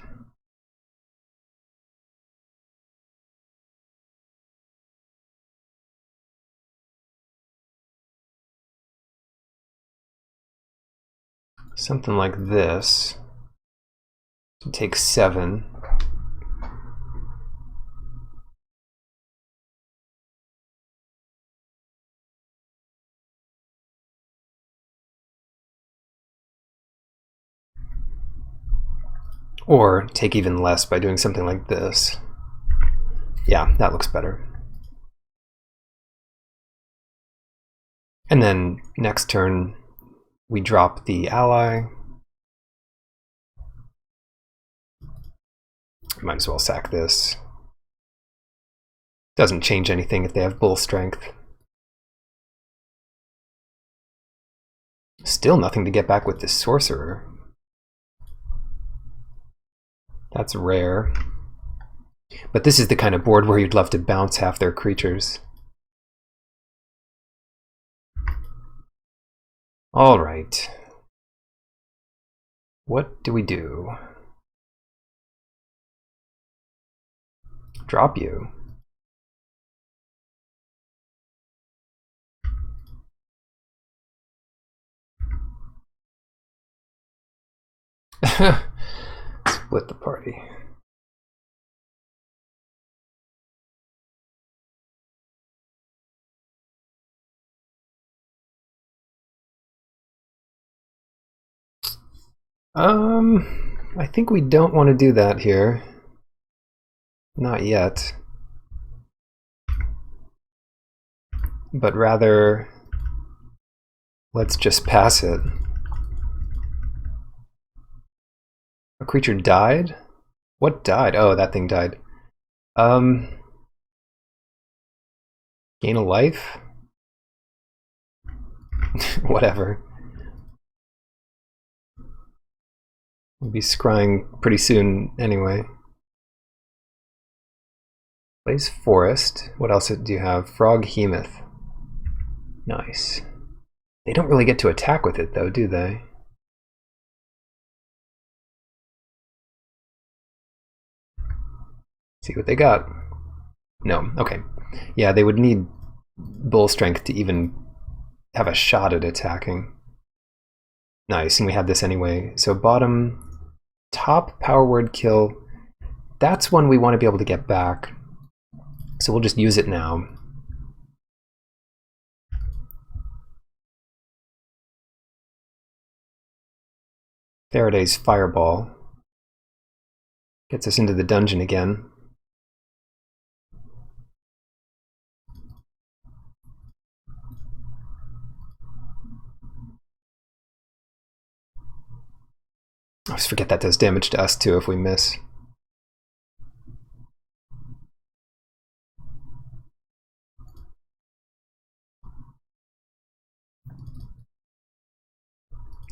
something like this to take 7. Or take even less by doing something like this. Yeah, that looks better. And then next turn, we drop the ally. Might as well sack this. Doesn't change anything if they have bull strength. Still nothing to get back with this sorcerer. That's rare. But this is the kind of board where you'd love to bounce half their creatures. Alright. What do we do? Drop you. Split the party. I think we don't want to do that here. Not yet. But rather, let's just pass it. A creature died? What died? Oh, that thing died. Gain a life? Whatever. We'll be scrying pretty soon anyway. Blaze Forest. What else do you have? Froghemoth. Nice. They don't really get to attack with it though, do they? See what they got. No, okay. Yeah, they would need bull strength to even have a shot at attacking. Nice, and we had this anyway. So bottom, top power word kill. That's one we want to be able to get back. So we'll just use it now. Faraday's Fireball gets us into the dungeon again. I always forget that does damage to us too if we miss.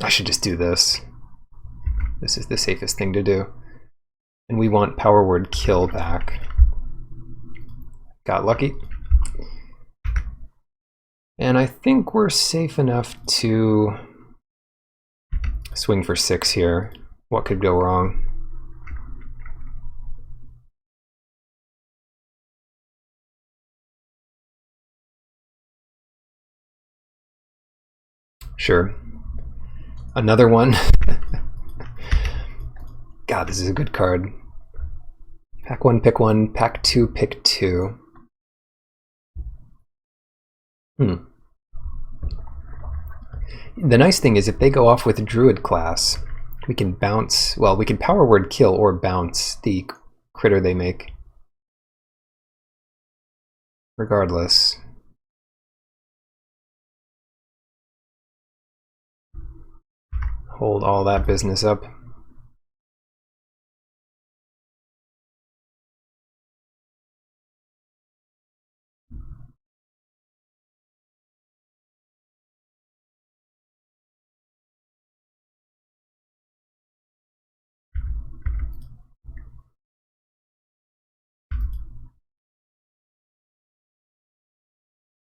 I should just do this. This is the safest thing to do. And we want power word kill back. Got lucky. And I think we're safe enough to swing for 6 here. What could go wrong? Sure. Another one. God, this is a good card. Pack 1, pick 1. Pack 2, pick 2. The nice thing is if they go off with Druid class, we can bounce, well, we can power word kill or bounce the critter they make. Regardless. Hold all that business up.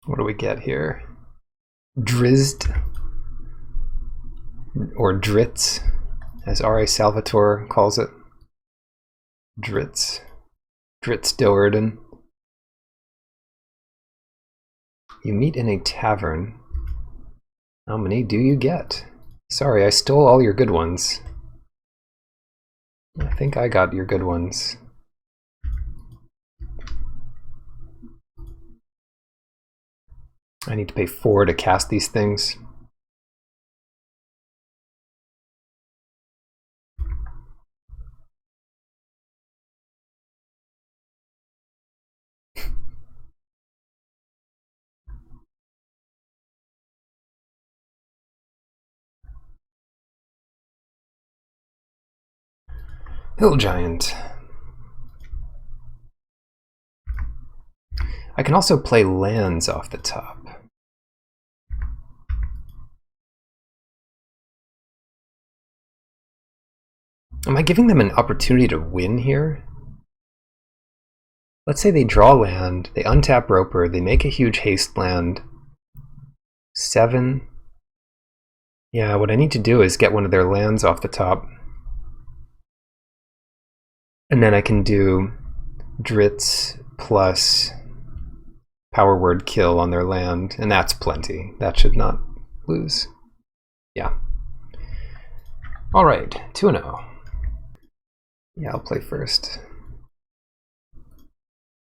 What do we get here? Drizzt, or Dritz, as R.A. Salvatore calls it. Dritz. Dritz Doerden. You meet in a tavern. How many do you get? Sorry, I stole all your good ones. I think I got your good ones. I need to pay 4 to cast these things. Hill Giant. I can also play lands off the top. Am I giving them an opportunity to win here? Let's say they draw land, they untap Roper, they make a huge haste land. 7. Yeah, what I need to do is get one of their lands off the top. And then I can do Dritz plus Power Word Kill on their land, and that's plenty. That should not lose. Yeah. Alright, 2-0. Yeah, I'll play first.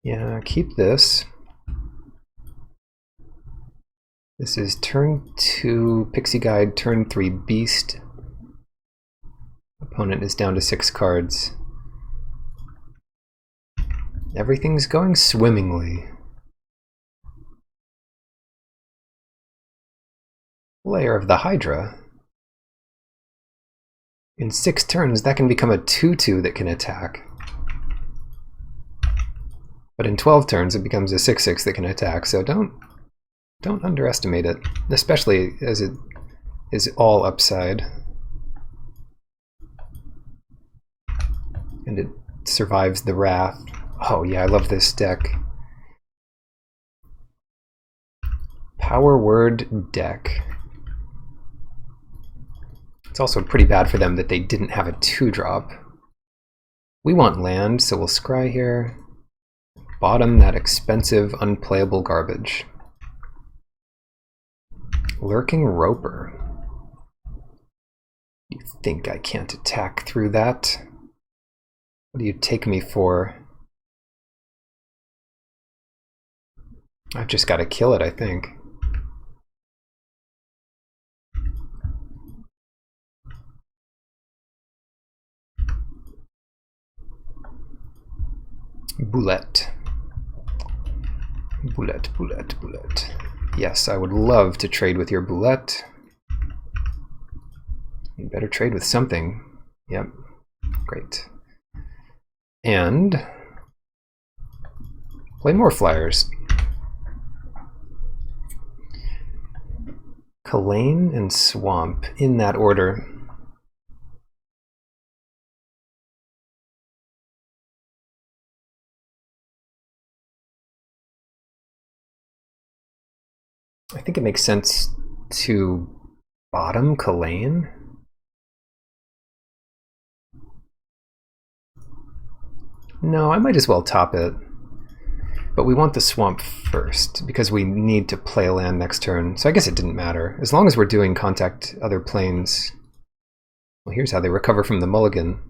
Yeah, keep this. This is turn 2 Pixie Guide, turn 3 Beast. Opponent is down to 6 cards. Everything's going swimmingly. Lair of the Hydra. In 6 turns, that can become a 2/2 that can attack. But in 12 turns, it becomes a 6/6 that can attack, so don't underestimate it, especially as it is all upside. And it survives the Wrath. Oh yeah, I love this deck. Power Word deck. It's also pretty bad for them that they didn't have a 2-drop. We want land, so we'll scry here. Bottom that expensive, unplayable garbage. Lurking Roper. You think I can't attack through that? What do you take me for? I've just got to kill it, I think. Boulette. Boulette, Boulette, Boulette. Yes, I would love to trade with your Boulette. You better trade with something. Yep, great. And play more flyers. Kalane and Swamp, in that order. I think it makes sense to bottom Kalane. No, I might as well top it. But we want the Swamp first, because we need to play a land next turn. So I guess it didn't matter. As long as we're doing contact other planes. Well, here's how they recover from the mulligan.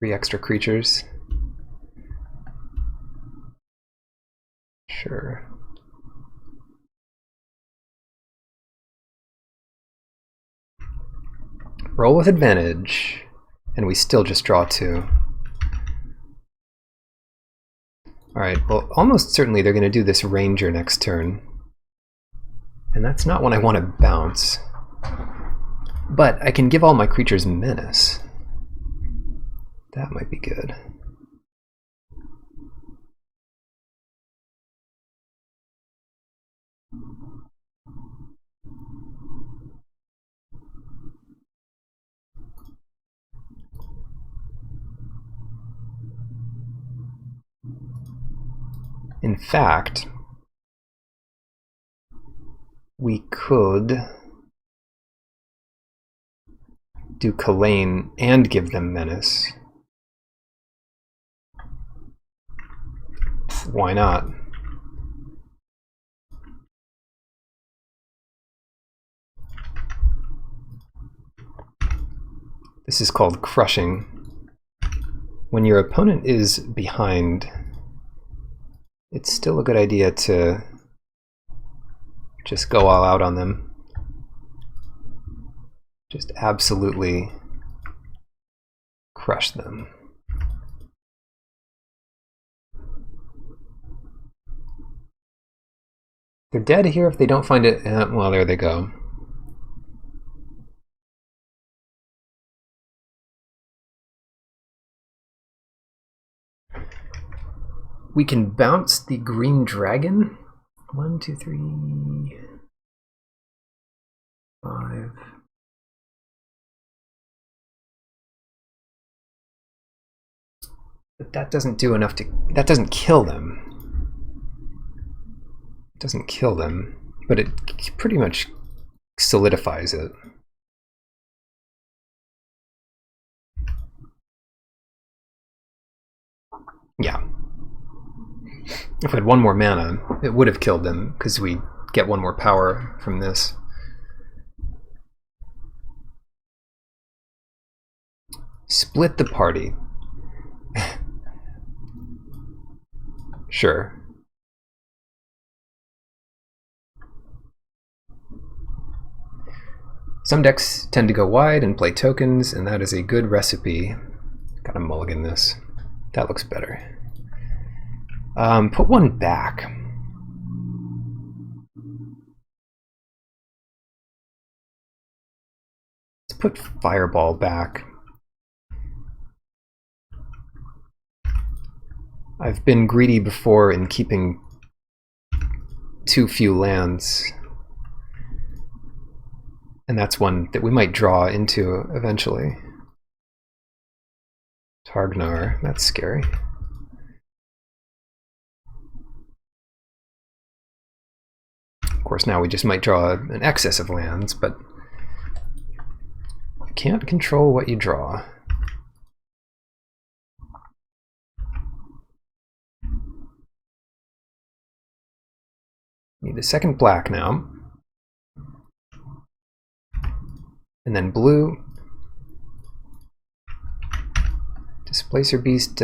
3 extra creatures. Sure. Roll with advantage. And we still just draw 2. Alright, well, almost certainly they're going to do this Ranger next turn. And that's not when I want to bounce. But I can give all my creatures Menace. That might be good. In fact, we could do Kalane and give them Menace. Why not? This is called crushing. When your opponent is behind, it's still a good idea to just go all out on them. Just absolutely crush them. They're dead here if they don't find it. Well, there they go. We can bounce the green dragon. 1, 2, 3, 5. But that doesn't do enough to. That doesn't kill them. It doesn't kill them, but it pretty much solidifies it. Yeah. If we had one more mana, it would have killed them, because we get one more power from this. Split the party. Sure. Some decks tend to go wide and play tokens, and that is a good recipe. Gotta mulligan this. That looks better. Put one back. Let's put Fireball back. I've been greedy before in keeping too few lands. And that's one that we might draw into eventually. Targnar, that's scary. Of course, now we just might draw an excess of lands, but you can't control what you draw. Need a second black now. And then blue. Displacer Beast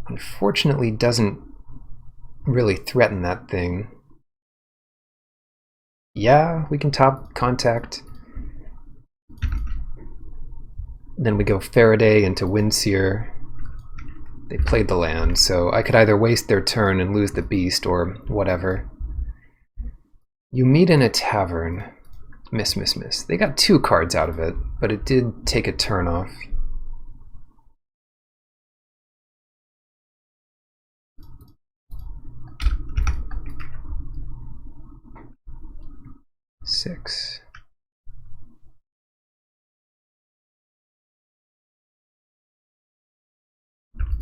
unfortunately doesn't really threaten that thing. Yeah, we can top contact. Then we go Faraday into Windseer. They played the land, so I could either waste their turn and lose the beast or whatever. You meet in a tavern. Miss, miss, miss. They got 2 cards out of it, but it did take a turn off. Six.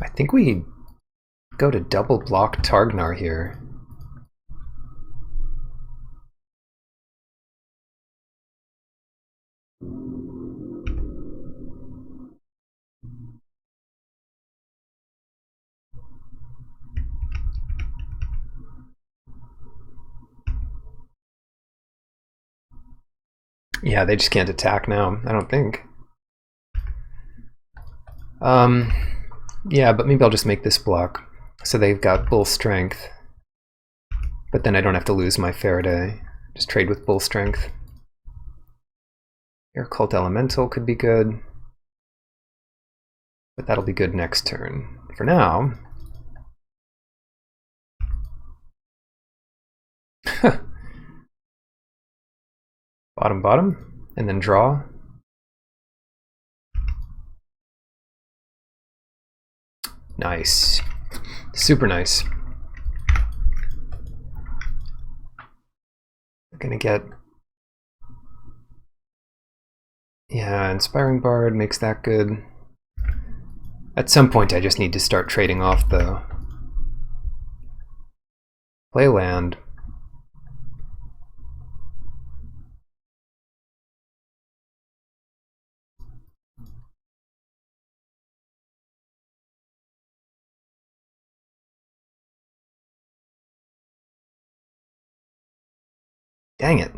I think we go to double block Targnar here. Yeah, they just can't attack now, I don't think. Yeah, but maybe I'll just make this block. So they've got Bull Strength. But then I don't have to lose my Faraday. Just trade with Bull Strength. Air Cult Elemental could be good. But that'll be good next turn. For now... bottom, bottom, and then draw. Nice. Super nice. We're gonna get... yeah, Inspiring Bard makes that good. At some point I just need to start trading off, though. Play land. Dang it.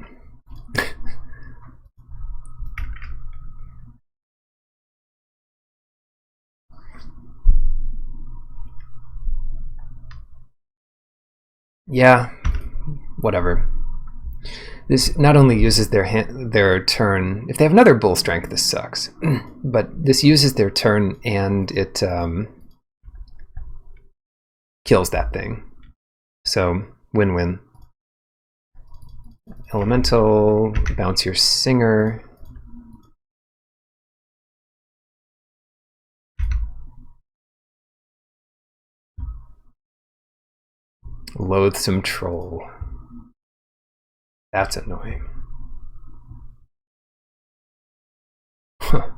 Yeah, whatever. This not only uses their turn. If they have another bull strength, this sucks. But this uses their turn and it kills that thing. So win-win. Elemental, bounce your Singer. Loathsome Troll. That's annoying.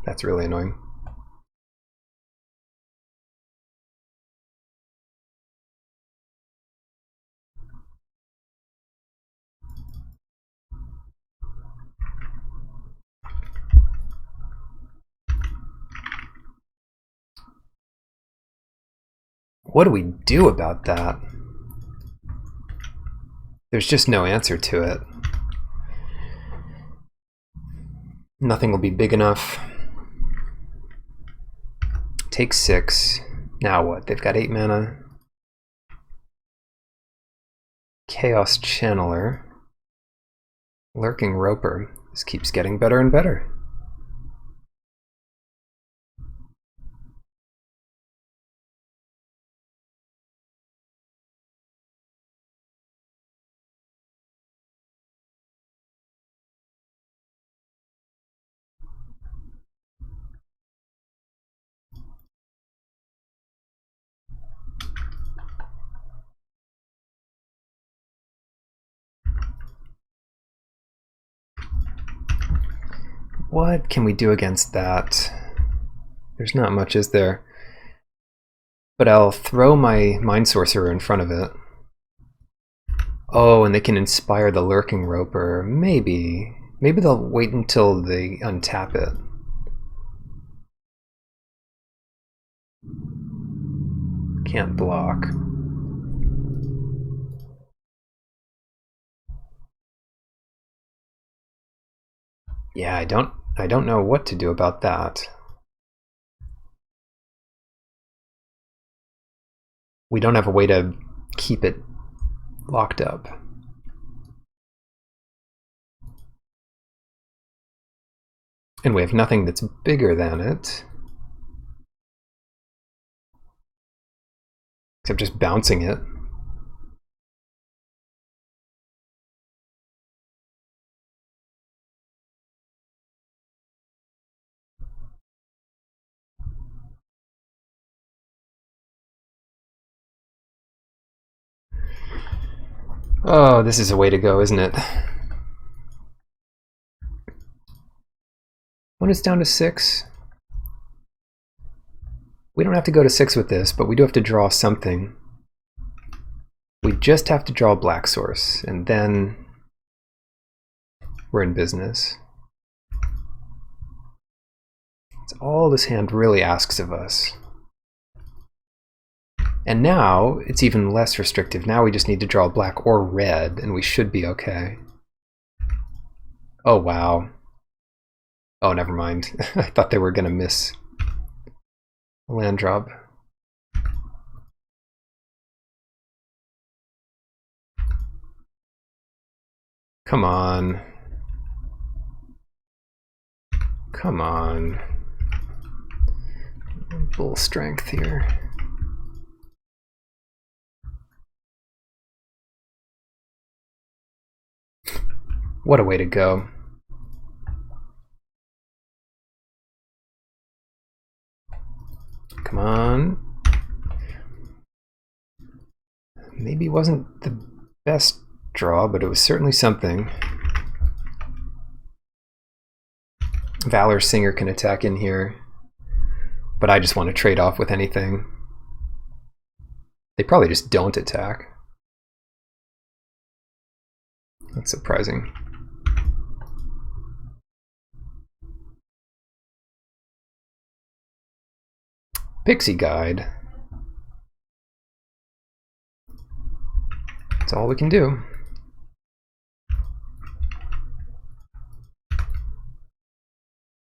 That's really annoying. What do we do about that? There's just no answer to it. Nothing will be big enough. Take 6. Now what? They've got 8 mana. Chaos Channeler. Lurking Roper. This keeps getting better and better. What can we do against that? There's not much, is there? But I'll throw my Mind Sorcerer in front of it. Oh, and they can inspire the Lurking Roper. Maybe. Maybe they'll wait until they untap it. Can't block. Yeah, I don't know what to do about that. We don't have a way to keep it locked up. And we have nothing that's bigger than it. Except just bouncing it. Oh, this is a way to go, isn't it? When it's down to 6, we don't have to go to 6 with this, but we do have to draw something. We just have to draw Black Source, and then we're in business. It's all this hand really asks of us. And now it's even less restrictive. Now we just need to draw black or red, and we should be okay. Oh, wow. Oh, never mind. I thought they were going to miss a land drop. Come on. Come on. Bull strength here. What a way to go. Come on. Maybe it wasn't the best draw, but it was certainly something. Valor Singer can attack in here, but I just want to trade off with anything. They probably just don't attack. That's surprising. Pixie Guide. That's all we can do.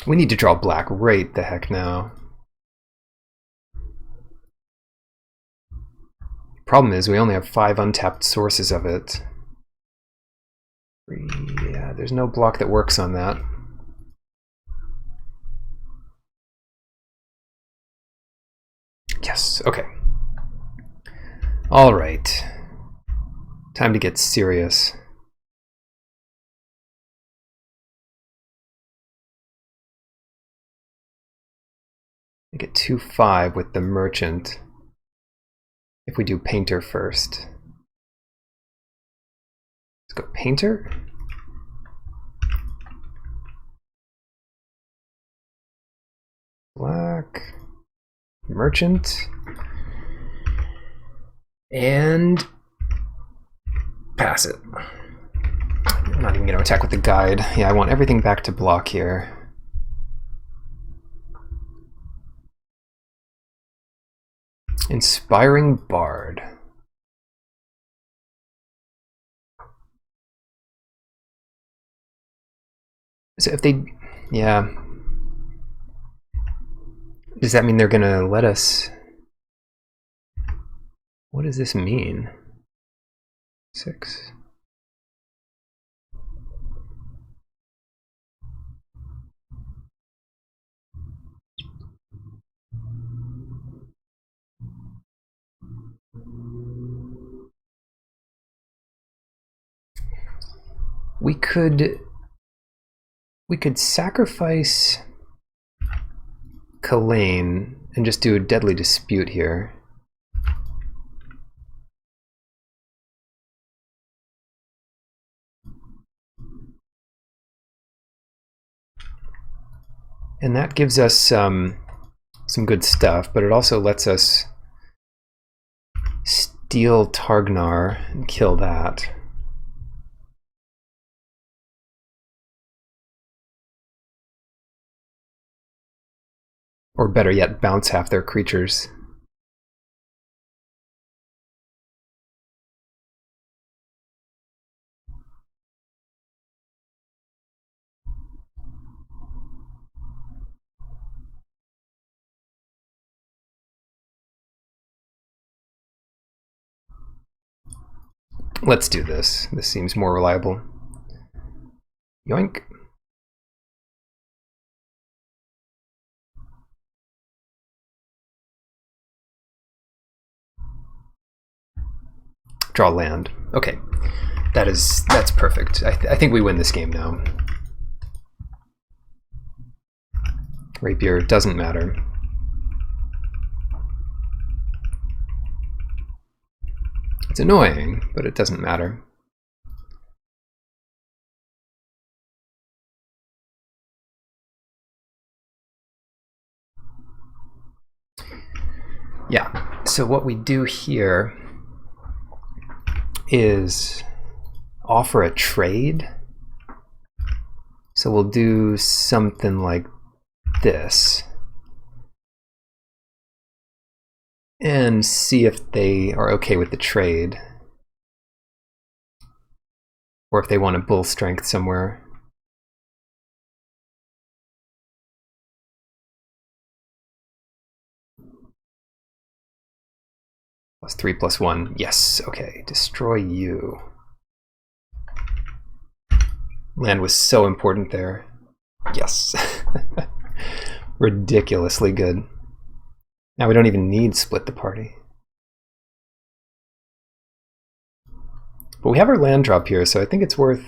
We need to draw black right the heck now. Problem is, we only have 5 untapped sources of it. Yeah, there's no block that works on that. Yes, okay. All right. Time to get serious. I get 2-5 with the merchant if we do painter first. Let's go painter. Black. Merchant. And pass it. I'm not even going to attack with the guide. Yeah, I want everything back to block here. Inspiring Bard. So if they, yeah. Does that mean they're gonna let us? What does this mean? 6. We could sacrifice Kalane and just do a Deadly Dispute here. And that gives us some good stuff, but it also lets us steal Targnar and kill that. Or better yet, bounce half their creatures. Let's do this. This seems more reliable. Yoink. Draw land. Okay, that's perfect. I think we win this game now. Rapier doesn't matter. It's annoying, but it doesn't matter. Yeah, so what we do here is offer a trade. So we'll do something like this and see if they are okay with the trade, or if they want a bull strength somewhere. +3/+1. Yes, okay. Destroy you. Land was so important there. Yes. Ridiculously good. Now we don't even need split the party. But we have our land drop here, so I think it's worth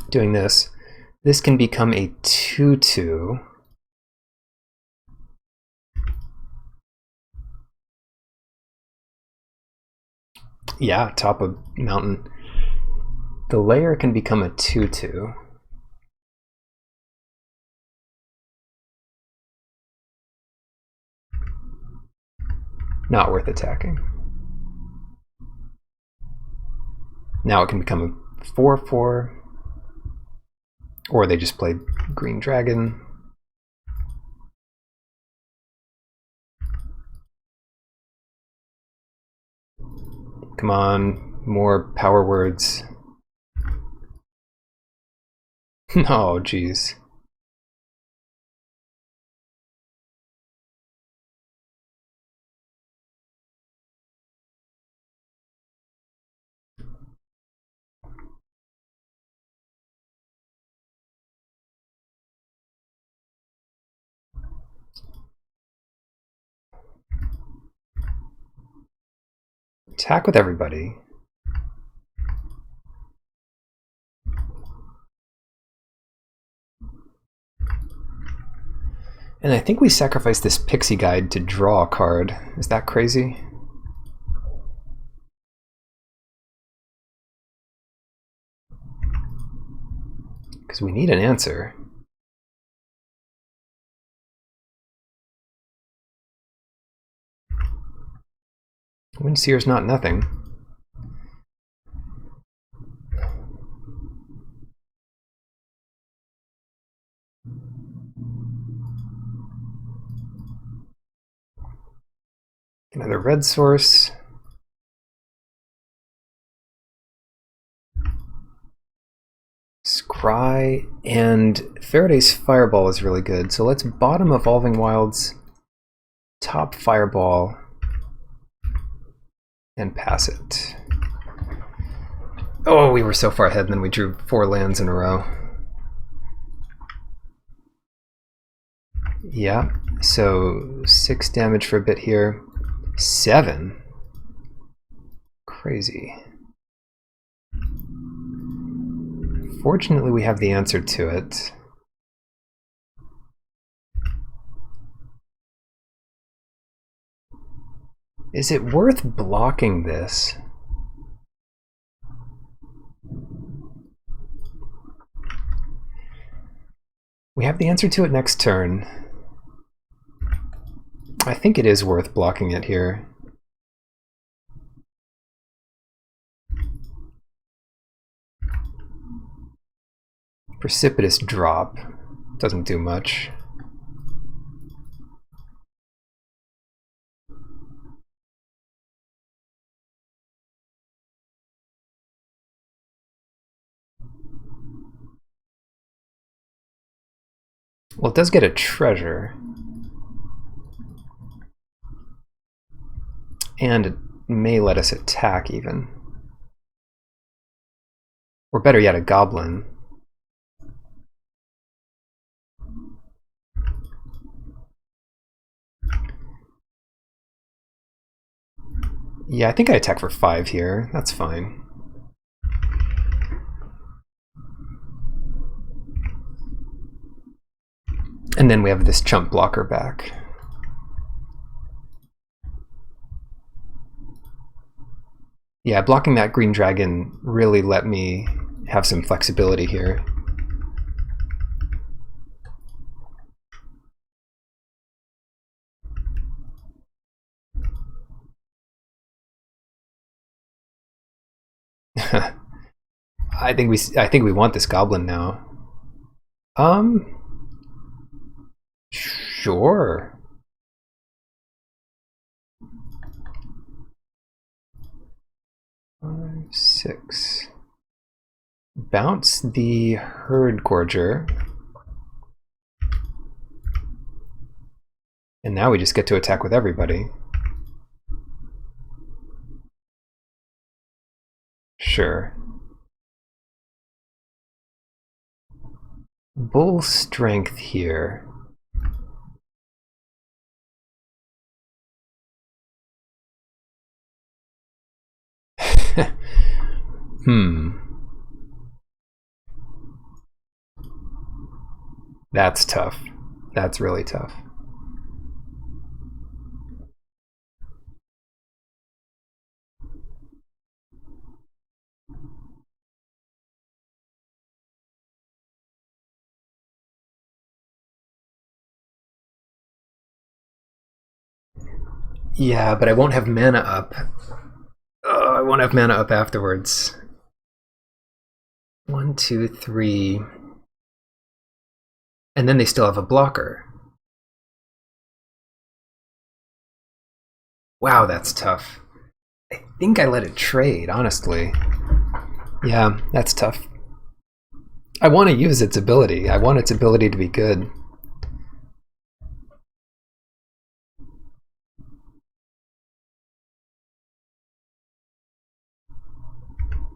doing this. This can become a 2/2. Yeah, top of mountain. The layer can become a 2/2. Not worth attacking. Now it can become a 4/4. Or they just play Green Dragon. Come on, more power words. Oh, jeez. Attack with everybody. And I think we sacrificed this pixie guide to draw a card. Is that crazy? Because we need an answer. Windseer's not nothing. Another red source. Scry and Faraday's Fireball is really good. So let's bottom Evolving Wilds, top Fireball, and pass it. Oh, we were so far ahead and then we drew 4 lands in a row. Yeah, so 6 damage for a bit here. 7? Crazy. Fortunately, we have the answer to it. Is it worth blocking this? We have the answer to it next turn. I think it is worth blocking it here. Precipitous Drop doesn't do much. Well, it does get a treasure. And it may let us attack even. Or better yet, a goblin. Yeah, I think I attack for 5 here. That's fine. And then we have this chump blocker back. Yeah, blocking that green dragon really let me have some flexibility here. I think we want this goblin now. Sure. Five, 6. Bounce the Herd Gorger. And now we just get to attack with everybody. Sure. Bull Strength here. That's tough. That's really tough. Yeah, but I won't have mana up. I won't have mana up afterwards. 1, 2, 3. And then they still have a blocker. Wow, that's tough. I think I let it trade, honestly. Yeah, that's tough. I want to use its ability. I want its ability to be good.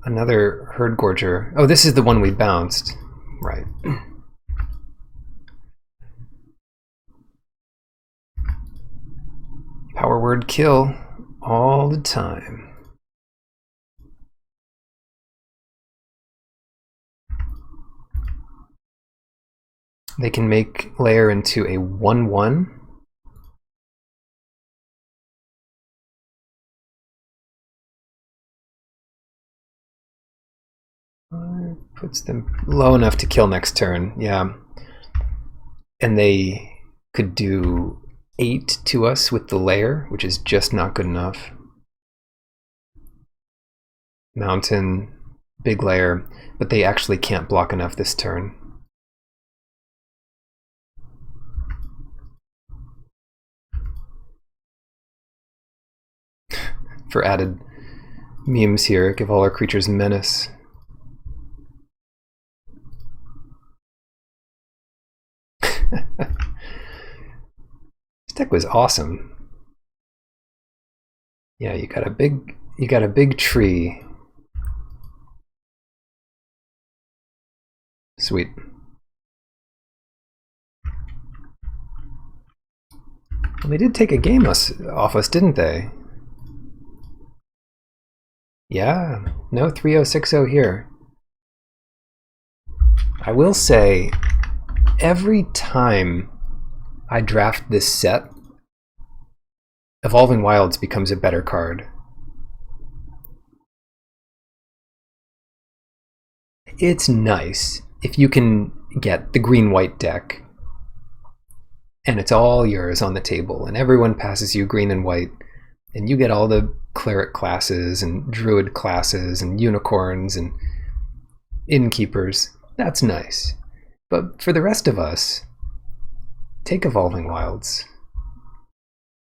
Another Herd Gorger. Oh, this is the one we bounced. Right. Power word kill all the time. They can make layer into a 1/1. Puts them low enough to kill next turn, yeah. And they could do 8 to us with the layer, which is just not good enough. Mountain, big layer, but they actually can't block enough this turn. For added memes here, give all our creatures menace. This deck was awesome. Yeah, you got a big tree. Sweet. Well, they did take a game off us, didn't they? Yeah, no 3060 here. I will say, every time I draft this set, Evolving Wilds becomes a better card. It's nice if you can get the green-white deck and it's all yours on the table and everyone passes you green and white and you get all the cleric classes and druid classes and unicorns and innkeepers. That's nice. But for the rest of us, take Evolving Wilds.